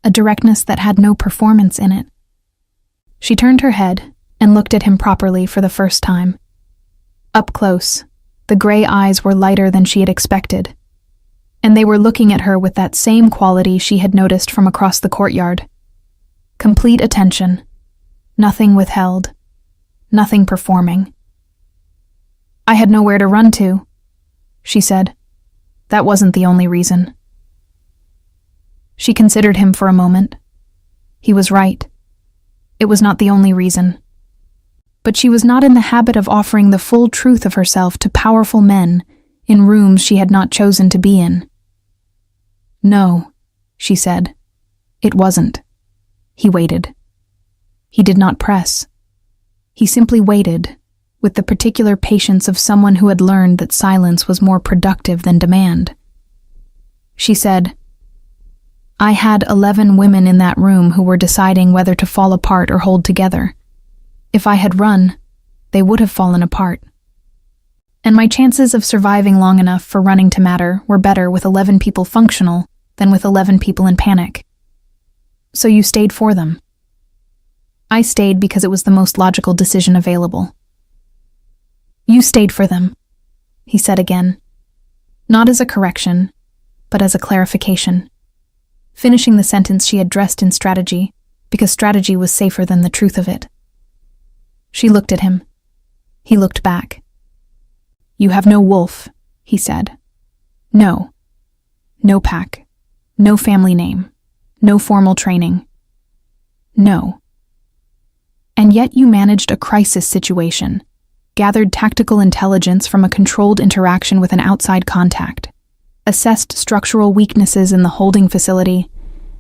a directness that had no performance in it. She turned her head and looked at him properly for the first time. Up close, the gray eyes were lighter than she had expected, and they were looking at her with that same quality she had noticed from across the courtyard. Complete attention, nothing withheld, nothing performing. "I had nowhere to run to," she said. "That wasn't the only reason." She considered him for a moment. He was right. It was not the only reason. But she was not in the habit of offering the full truth of herself to powerful men in rooms she had not chosen to be in. "No," she said. "It wasn't." He waited. He did not press. He simply waited, with the particular patience of someone who had learned that silence was more productive than demand. She said, "I had 11 women in that room who were deciding whether to fall apart or hold together. If I had run, they would have fallen apart. And my chances of surviving long enough for running to matter were better with 11 people functional than with 11 people in panic. So you stayed for them." "I stayed because it was the most logical decision available." "You stayed for them," he said again, not as a correction, but as a clarification, finishing the sentence she had dressed in strategy, because strategy was safer than the truth of it. She looked at him. He looked back. "You have no wolf," he said. "No. No pack. No family name. No formal training. No. And yet you managed a crisis situation, gathered tactical intelligence from a controlled interaction with an outside contact, assessed structural weaknesses in the holding facility,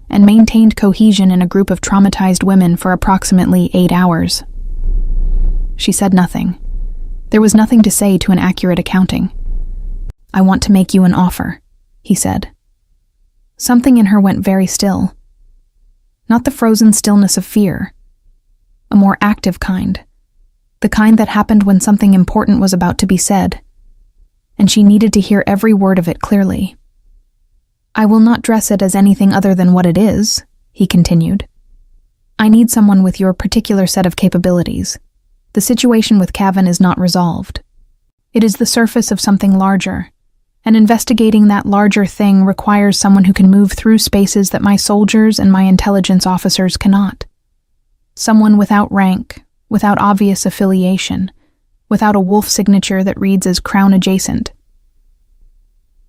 and maintained cohesion in a group of traumatized women for approximately 8 hours. She said nothing. There was nothing to say to an accurate accounting. "I want to make you an offer," he said. Something in her went very still. Not the frozen stillness of fear. A more active kind. The kind that happened when something important was about to be said. And she needed to hear every word of it clearly. I will not dress it as anything other than what it is, he continued. I need someone with your particular set of capabilities. The situation with Cavan is not resolved. It is the surface of something larger, and investigating that larger thing requires someone who can move through spaces that my soldiers and my intelligence officers cannot. Someone without rank, without obvious affiliation, without a wolf signature that reads as Crown adjacent.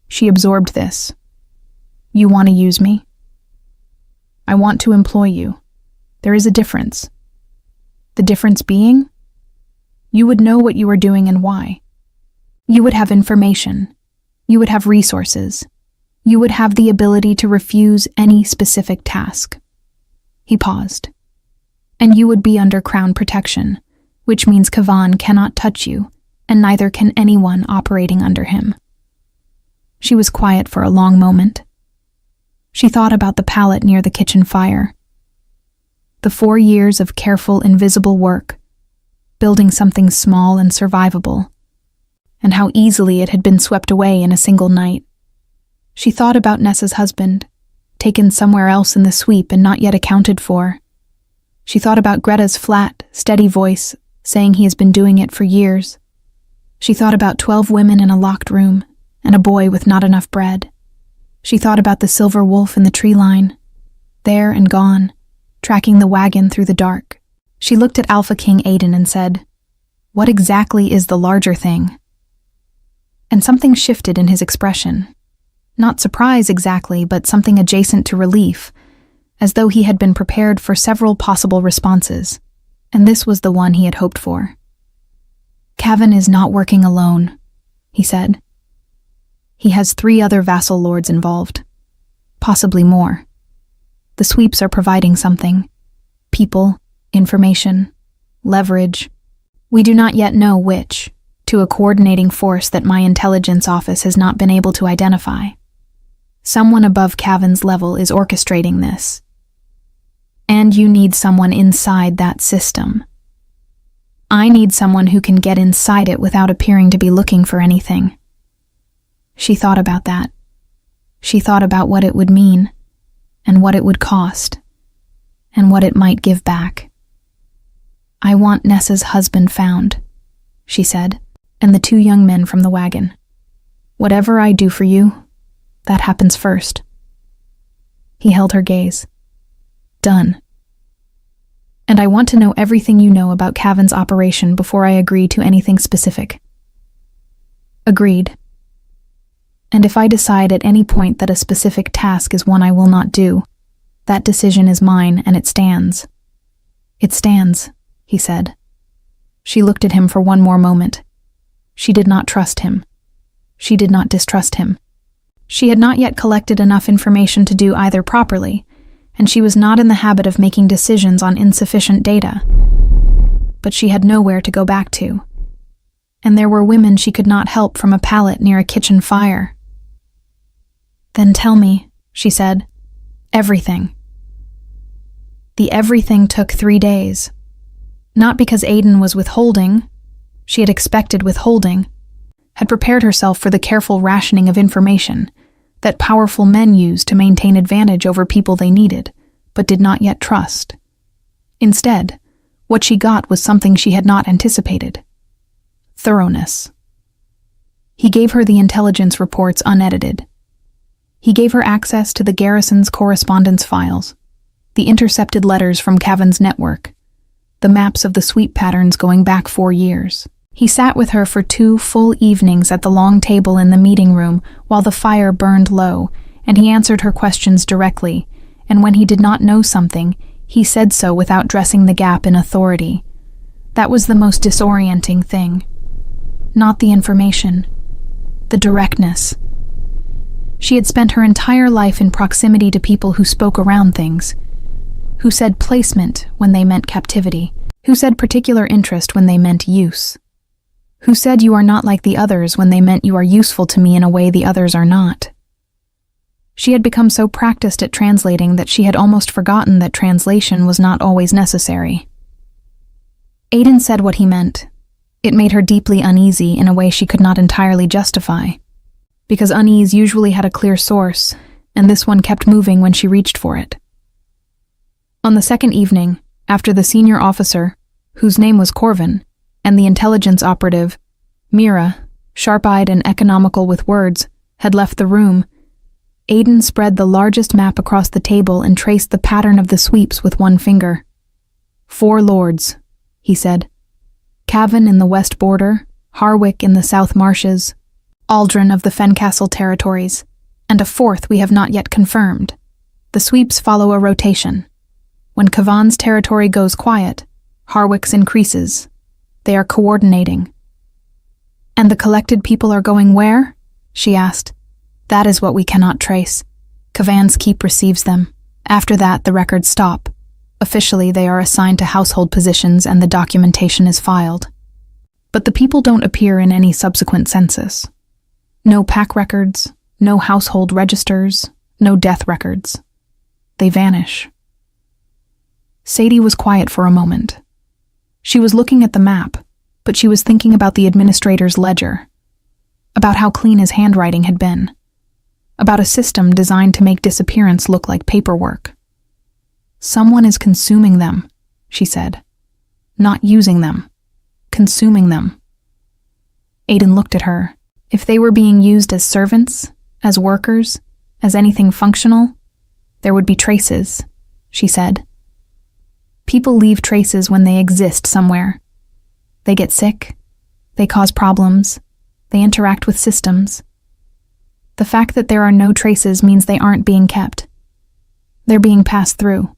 She absorbed this. You want to use me? I want to employ you. There is a difference. The difference being, you would know what you are doing and why. You would have information. You would have resources. You would have the ability to refuse any specific task. He paused. And you would be under Crown protection, which means Cavan cannot touch you, and neither can anyone operating under him. She was quiet for a long moment. She thought about the pallet near the kitchen fire. The 4 years of careful, invisible work, building something small and survivable, and how easily it had been swept away in a single night. She thought about Nessa's husband, taken somewhere else in the sweep and not yet accounted for. She thought about Greta's flat, steady voice, saying he has been doing it for years. She thought about 12 women in a locked room, and a boy with not enough bread. She thought about the silver wolf in the tree line, there and gone, tracking the wagon through the dark. She looked at Alpha King Aiden and said, "What exactly is the larger thing?" And something shifted in his expression. Not surprise exactly, but something adjacent to relief, as though he had been prepared for several possible responses, and this was the one he had hoped for. Cavan is not working alone, he said. He has 3 other vassal lords involved, possibly more. The sweeps are providing something. People, information, leverage. We do not yet know which, to a coordinating force that my intelligence office has not been able to identify. Someone above Cavan's level is orchestrating this. And you need someone inside that system. I need someone who can get inside it without appearing to be looking for anything. She thought about that. She thought about what it would mean, and what it would cost, and what it might give back. I want Nessa's husband found, she said, and the 2 young men from the wagon. Whatever I do for you, that happens first. He held her gaze. Done. And I want to know everything you know about Cavan's operation before I agree to anything specific. Agreed. And if I decide at any point that a specific task is one I will not do, that decision is mine and it stands. It stands, he said. She looked at him for one more moment. She did not trust him. She did not distrust him. She had not yet collected enough information to do either properly, and she was not in the habit of making decisions on insufficient data. But she had nowhere to go back to. And there were women she could not help from a pallet near a kitchen fire. Then tell me, she said, everything. The everything took 3 days. Not because Aiden was withholding. She had expected withholding, had prepared herself for the careful rationing of information that powerful men used to maintain advantage over people they needed, but did not yet trust. Instead, what she got was something she had not anticipated. Thoroughness. He gave her the intelligence reports unedited. He gave her access to the garrison's correspondence files, the intercepted letters from Cavan's network, the maps of the sweep patterns going back 4 years. He sat with her for 2 full evenings at the long table in the meeting room while the fire burned low, and he answered her questions directly, and when he did not know something, he said so without dressing the gap in authority. That was the most disorienting thing. Not the information, the directness. She had spent her entire life in proximity to people who spoke around things, who said placement when they meant captivity, who said particular interest when they meant use, who said you are not like the others when they meant you are useful to me in a way the others are not. She had become so practiced at translating that she had almost forgotten that translation was not always necessary. Aiden said what he meant. It made her deeply uneasy in a way she could not entirely justify, because unease usually had a clear source, and this one kept moving when she reached for it. On the second evening, after the senior officer, whose name was Corvin, and the intelligence operative, Mira, sharp-eyed and economical with words, had left the room, Aiden spread the largest map across the table and traced the pattern of the sweeps with one finger. 4 lords, he said. Cavan in the west border, Harwick in the south marshes, Aldrin of the Fencastle territories, and a 4th we have not yet confirmed. The sweeps follow a rotation. When Cavan's territory goes quiet, Harwick's increases. They are coordinating. And the collected people are going where? She asked. That is what we cannot trace. Cavan's keep receives them. After that, the records stop. Officially, they are assigned to household positions and the documentation is filed. But the people don't appear in any subsequent census. No pack records, no household registers, no death records. They vanish. Sadie was quiet for a moment. She was looking at the map, but she was thinking about the administrator's ledger, about how clean his handwriting had been, about a system designed to make disappearance look like paperwork. Someone is consuming them, she said. Not using them. Consuming them. Aiden looked at her. If they were being used as servants, as workers, as anything functional, there would be traces, she said. People leave traces when they exist somewhere. They get sick. They cause problems. They interact with systems. The fact that there are no traces means they aren't being kept. They're being passed through.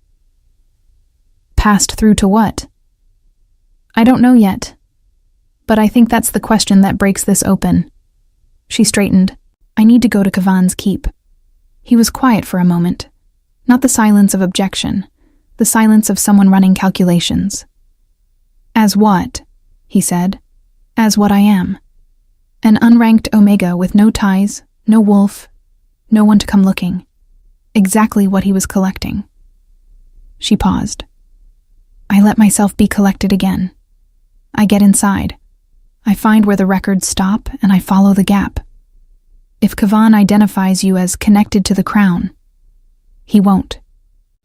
Passed through to what? I don't know yet. But I think that's the question that breaks this open. She straightened. I need to go to Cavan's keep. He was quiet for a moment. Not the silence of objection. The silence of someone running calculations. As what? He said. As what I am. An unranked Omega with no ties, no wolf, no one to come looking. Exactly what he was collecting. She paused. I let myself be collected again. I get inside. I find where the records stop and I follow the gap. If Cavan identifies you as connected to the crown, he won't.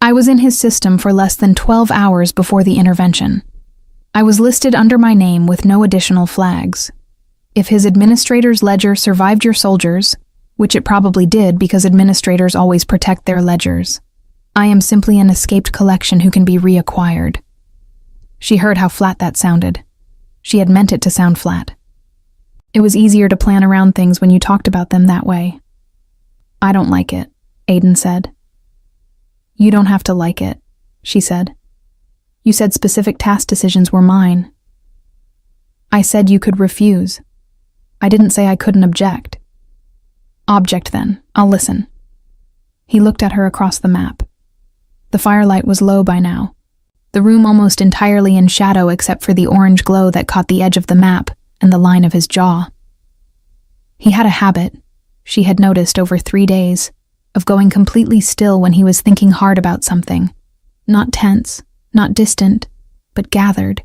I was in his system for less than 12 hours before the intervention. I was listed under my name with no additional flags. If his administrator's ledger survived your soldiers, which it probably did because administrators always protect their ledgers, I am simply an escaped collection who can be reacquired. She heard how flat that sounded. She had meant it to sound flat. It was easier to plan around things when you talked about them that way. I don't like it, Aiden said. You don't have to like it, she said. You said specific task decisions were mine. I said you could refuse. I didn't say I couldn't object. Object then, I'll listen. He looked at her across the map. The firelight was low by now, the room almost entirely in shadow except for the orange glow that caught the edge of the map and the line of his jaw. He had a habit, she had noticed over 3 days, of going completely still when he was thinking hard about something. Not tense, not distant, but gathered,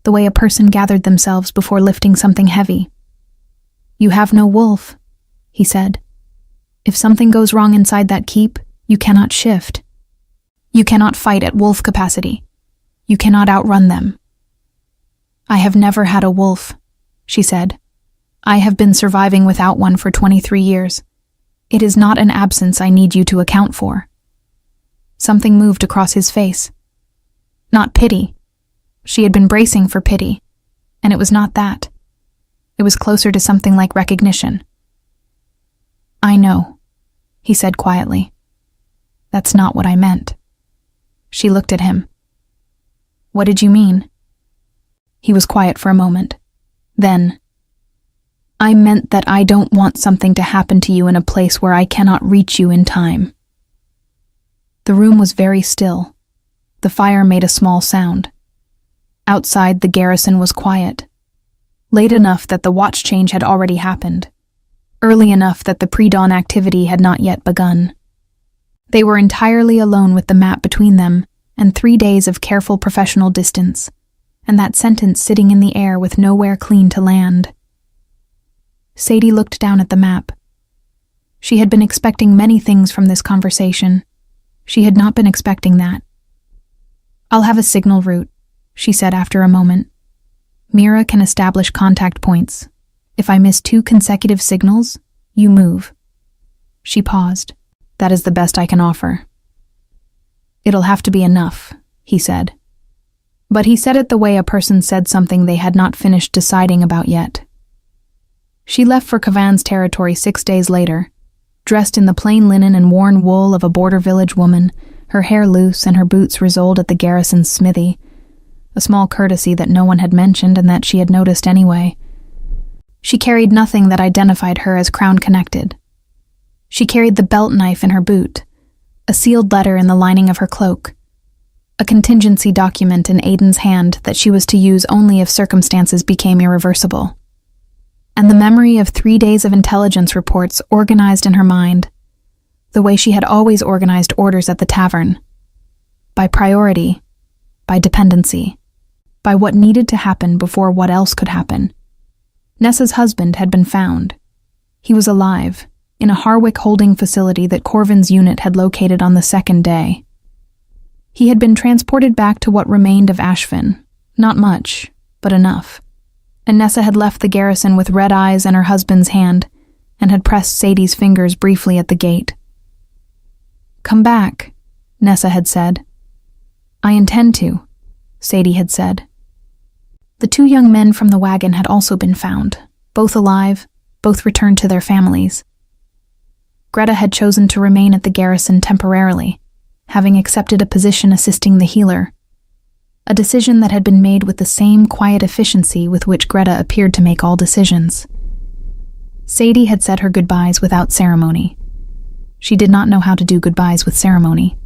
the way a person gathered themselves before lifting something heavy. You have no wolf, he said. If something goes wrong inside that keep, you cannot shift. You cannot fight at wolf capacity. You cannot outrun them. I have never had a wolf, she said. I have been surviving without one for 23 years. It is not an absence I need you to account for. Something moved across his face. Not pity. She had been bracing for pity, and it was not that. It was closer to something like recognition. I know, he said quietly. That's not what I meant. She looked at him. What did you mean? He was quiet for a moment. Then, I meant that I don't want something to happen to you in a place where I cannot reach you in time. The room was very still. The fire made a small sound. Outside, the garrison was quiet. Late enough that the watch change had already happened. Early enough that the pre-dawn activity had not yet begun. They were entirely alone with the map between them and 3 days of careful professional distance, and that sentence sitting in the air with nowhere clean to land. Sadie looked down at the map. She had been expecting many things from this conversation. She had not been expecting that. "I'll have a signal route," she said after a moment. "Mira can establish contact points. If I miss 2 consecutive signals, you move." She paused. "That is the best I can offer." "It'll have to be enough," he said. But he said it the way a person said something they had not finished deciding about yet. She left for Cavan's territory 6 days later, dressed in the plain linen and worn wool of a border village woman, her hair loose and her boots resoled at the garrison's smithy, a small courtesy that no one had mentioned and that she had noticed anyway. She carried nothing that identified her as Crown-connected. She carried the belt knife in her boot, a sealed letter in the lining of her cloak, a contingency document in Aiden's hand that she was to use only if circumstances became irreversible, and the memory of 3 days of intelligence reports organized in her mind, the way she had always organized orders at the tavern, by priority, by dependency, by what needed to happen before what else could happen. Nessa's husband had been found. He was alive, in a Harwick holding facility that Corvin's unit had located on the 2nd day. He had been transported back to what remained of Ashvin, not much, but enough. And Nessa had left the garrison with red eyes and her husband's hand, and had pressed Sadie's fingers briefly at the gate. "Come back," Nessa had said. "I intend to," Sadie had said. The 2 young men from the wagon had also been found, both alive, both returned to their families. Greta had chosen to remain at the garrison temporarily, having accepted a position assisting the healer, a decision that had been made with the same quiet efficiency with which Greta appeared to make all decisions. Sadie had said her goodbyes without ceremony. She did not know how to do goodbyes with ceremony.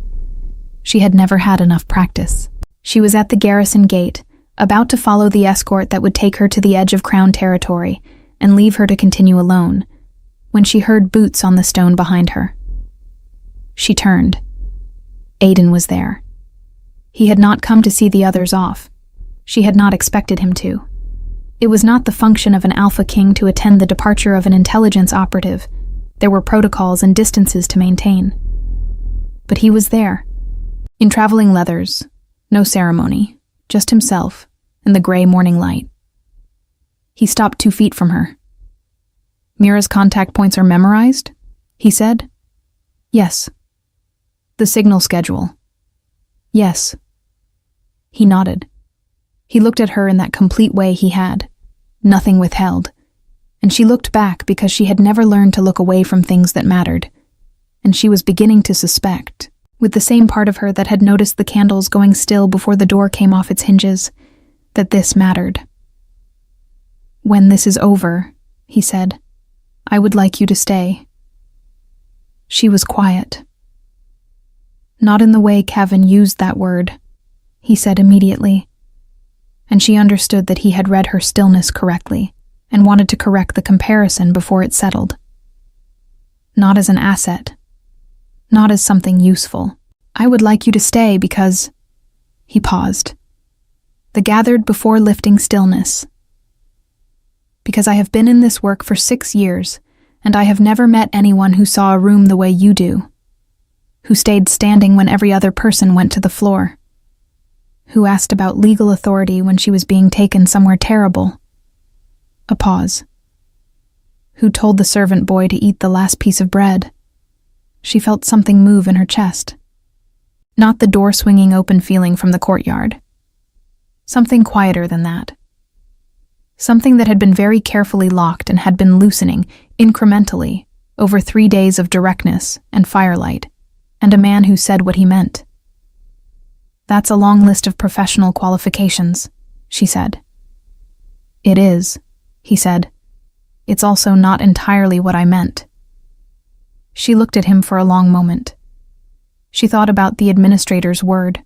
She had never had enough practice. She was at the garrison gate, about to follow the escort that would take her to the edge of Crown territory and leave her to continue alone, when she heard boots on the stone behind her. She turned. Aiden was there. He had not come to see the others off. She had not expected him to. It was not the function of an Alpha King to attend the departure of an intelligence operative. There were protocols and distances to maintain. But he was there, in traveling leathers, no ceremony, just himself, in the gray morning light. He stopped 2 feet from her. "Mira's contact points are memorized?" he said. "Yes." "The signal schedule?" "Yes." He nodded. He looked at her in that complete way he had, nothing withheld, and she looked back because she had never learned to look away from things that mattered, and she was beginning to suspect, with the same part of her that had noticed the candles going still before the door came off its hinges, that this mattered. "When this is over," he said, "I would like you to stay." She was quiet. "Not in the way Cavan used that word," he said immediately, and she understood that he had read her stillness correctly and wanted to correct the comparison before it settled. "Not as an asset. Not as something useful. I would like you to stay because—" He paused. The gathered before lifting stillness. "Because I have been in this work for 6 years, and I have never met anyone who saw a room the way you do, who stayed standing when every other person went to the floor, who asked about legal authority when she was being taken somewhere terrible." A pause. "Who told the servant boy to eat the last piece of bread." She felt something move in her chest. Not the door swinging open feeling from the courtyard. Something quieter than that. Something that had been very carefully locked and had been loosening, incrementally, over 3 days of directness and firelight, and a man who said what he meant. "That's a long list of professional qualifications," she said. "It is," he said. "It's also not entirely what I meant." She looked at him for a long moment. She thought about the administrator's word.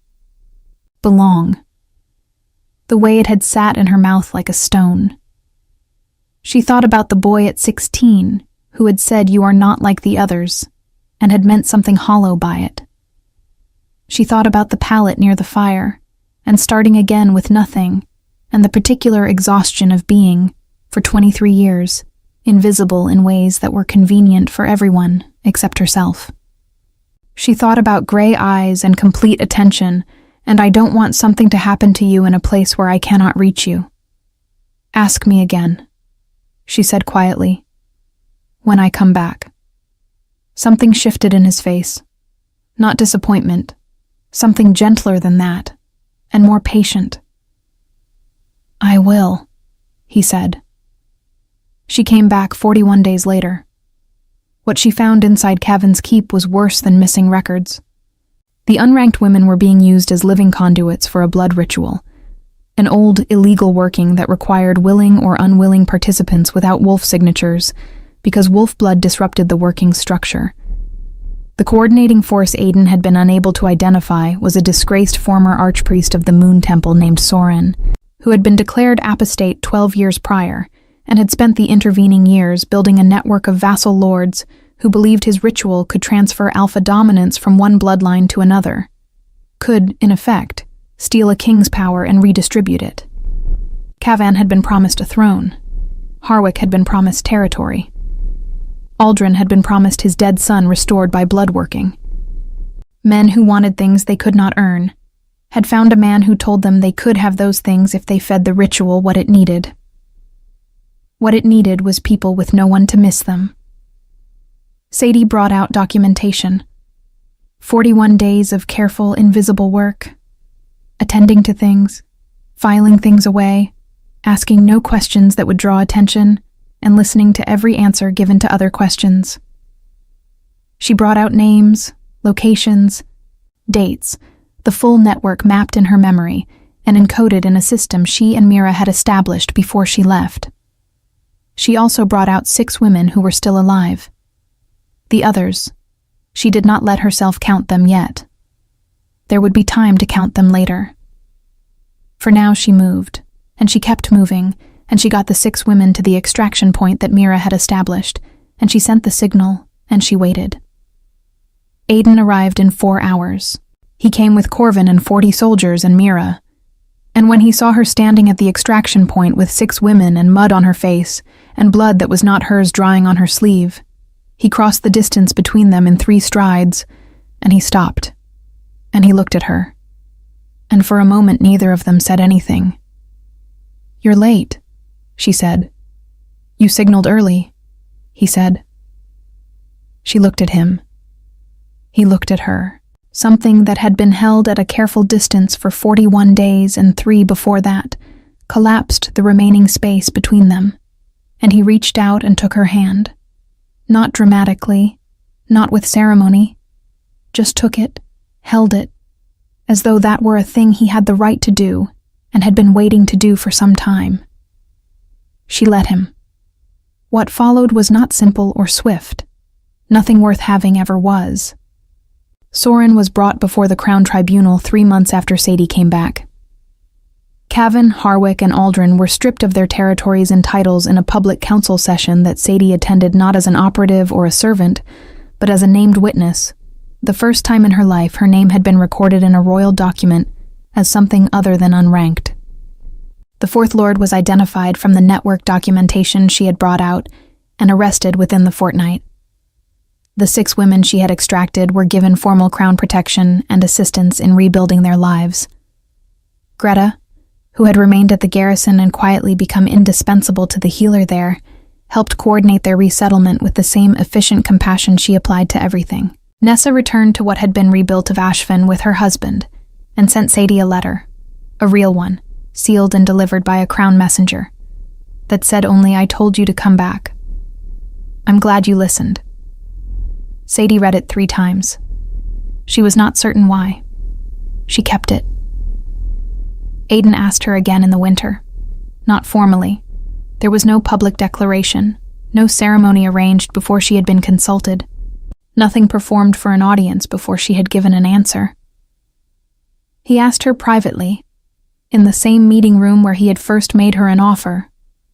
Belong. The way it had sat in her mouth like a stone. She thought about the boy at 16 who had said, "You are not like the others," and had meant something hollow by it. She thought about the pallet near the fire, and starting again with nothing, and the particular exhaustion of being, for 23 years, invisible in ways that were convenient for everyone except herself. She thought about gray eyes and complete attention, and I don't want something to happen to you in a place where I cannot reach you. Ask me again, she said quietly. When I come back. Something shifted in his face. Not disappointment, something gentler than that, and more patient. I will, he said. She came back 41 days later. What she found inside Cavan's keep was worse than missing records. The unranked women were being used as living conduits for a blood ritual, an old, illegal working that required willing or unwilling participants without wolf signatures, because wolf blood disrupted the working structure. The coordinating force Aiden had been unable to identify was a disgraced former archpriest of the Moon Temple named Soren, who had been declared apostate 12 years prior, and had spent the intervening years building a network of vassal lords who believed his ritual could transfer alpha dominance from one bloodline to another, could, in effect, steal a king's power and redistribute it. Cavan had been promised a throne. Harwick had been promised territory. Aldrin had been promised his dead son restored by bloodworking. Men who wanted things they could not earn had found a man who told them they could have those things if they fed the ritual what it needed. What it needed was people with no one to miss them. Sadie brought out documentation. 41 days of careful, invisible work. Attending to things, filing things away, asking no questions that would draw attention, and listening to every answer given to other questions. She brought out names, locations, dates, the full network mapped in her memory and encoded in a system she and Mira had established before she left. She also brought out 6 women who were still alive. The others, she did not let herself count them yet. There would be time to count them later. For now she moved, and she kept moving, and she got the 6 women to the extraction point that Mira had established, and she sent the signal, and she waited. Aiden arrived in 4 hours. He came with Corvin and 40 soldiers and Mira. And when he saw her standing at the extraction point with 6 women and mud on her face, and blood that was not hers drying on her sleeve, he crossed the distance between them in 3 strides, and he stopped. And he looked at her. And for a moment neither of them said anything. You're late, she said. You signaled early, he said. She looked at him. He looked at her. Something that had been held at a careful distance for 41 days and 3 before that collapsed the remaining space between them, and he reached out and took her hand. Not dramatically, not with ceremony, just took it, held it, as though that were a thing he had the right to do and had been waiting to do for some time. She let him. What followed was not simple or swift. Nothing worth having ever was. Soren was brought before the Crown Tribunal 3 months after Sadie came back. Cavan, Harwick, and Aldrin were stripped of their territories and titles in a public council session that Sadie attended not as an operative or a servant, but as a named witness. The first time in her life her name had been recorded in a royal document as something other than unranked. The Fourth Lord was identified from the network documentation she had brought out and arrested within the fortnight. The 6 women she had extracted were given formal crown protection and assistance in rebuilding their lives. Greta, who had remained at the garrison and quietly become indispensable to the healer there, helped coordinate their resettlement with the same efficient compassion she applied to everything. Nessa returned to what had been rebuilt of Ashvin with her husband and sent Sadie a letter, a real one, sealed and delivered by a crown messenger, that said only, "I told you to come back. I'm glad you listened." Sadie read it 3 times. She was not certain why. She kept it. Aiden asked her again in the winter. Not formally. There was no public declaration, no ceremony arranged before she had been consulted, nothing performed for an audience before she had given an answer. He asked her privately, in the same meeting room where he had first made her an offer,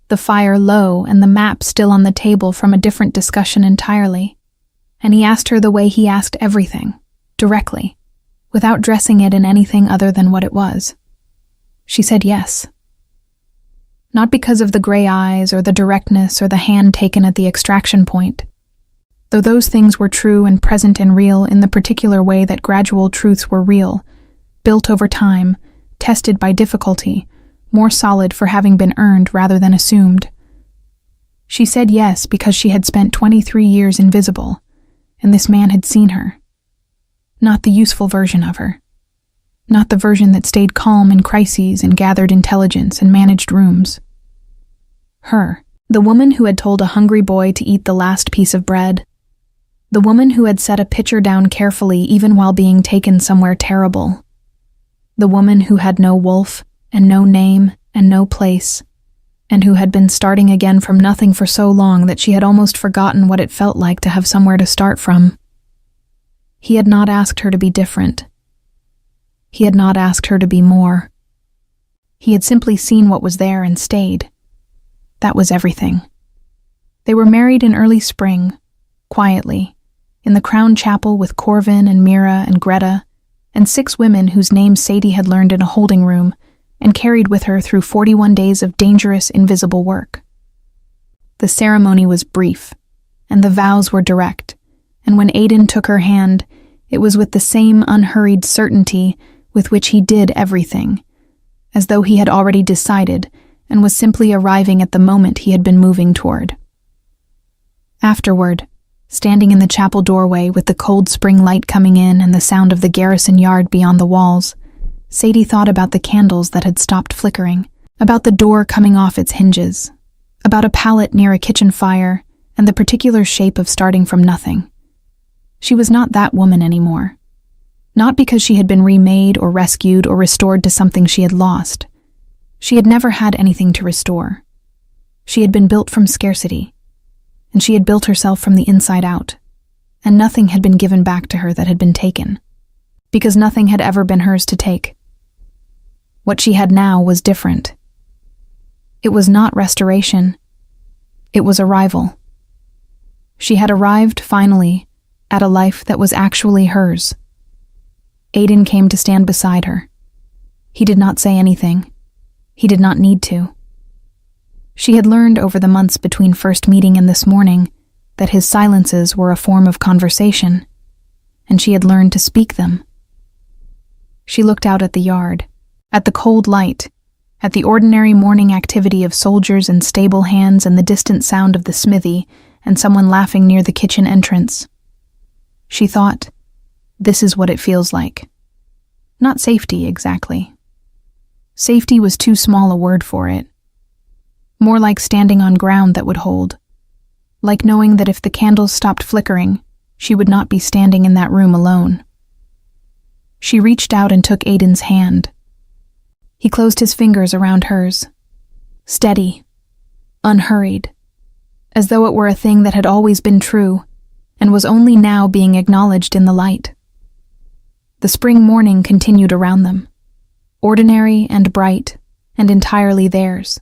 the fire low and the map still on the table from a different discussion entirely. and he asked her the way he asked everything, directly, without dressing it in anything other than what it was. She said yes. Not because of the gray eyes or the directness or the hand taken at the extraction point, though those things were true and present and real in the particular way that gradual truths were real, built over time, tested by difficulty, more solid for having been earned rather than assumed. She said yes because she had spent 23 years invisible, and this man had seen her. Not the useful version of her. Not the version that stayed calm in crises and gathered intelligence and managed rooms. Her, the woman who had told a hungry boy to eat the last piece of bread. The woman who had set a pitcher down carefully even while being taken somewhere terrible. The woman who had no wolf and no name and no place, and who had been starting again from nothing for so long that she had almost forgotten what it felt like to have somewhere to start from. He had not asked her to be different. He had not asked her to be more. He had simply seen what was there and stayed. That was everything. They were married in early spring, quietly, in the Crown Chapel with Corvin and Mira and Greta, and 6 women whose names Sadie had learned in a holding room and carried with her through 41 days of dangerous, invisible work. The ceremony was brief, and the vows were direct, and when Aiden took her hand, it was with the same unhurried certainty with which he did everything, as though he had already decided and was simply arriving at the moment he had been moving toward. Afterward, standing in the chapel doorway with the cold spring light coming in and the sound of the garrison yard beyond the walls, Sadie thought about the candles that had stopped flickering, about the door coming off its hinges, about a pallet near a kitchen fire, and the particular shape of starting from nothing. She was not that woman anymore. Not because she had been remade or rescued or restored to something she had lost. She had never had anything to restore. She had been built from scarcity, and she had built herself from the inside out, and nothing had been given back to her that had been taken, because nothing had ever been hers to take. What she had now was different. It was not restoration. It was arrival. She had arrived, finally, at a life that was actually hers. Aiden came to stand beside her. He did not say anything. He did not need to. She had learned over the months between first meeting and this morning that his silences were a form of conversation, and she had learned to speak them. She looked out at the yard, at the cold light, at the ordinary morning activity of soldiers and stable hands and the distant sound of the smithy and someone laughing near the kitchen entrance. She thought, this is what it feels like. Not safety, exactly. Safety was too small a word for it. More like standing on ground that would hold. Like knowing that if the candles stopped flickering, she would not be standing in that room alone. She reached out and took Aiden's hand. He closed his fingers around hers. Steady. Unhurried. As though it were a thing that had always been true, and was only now being acknowledged in the light. The spring morning continued around them, ordinary and bright, and entirely theirs.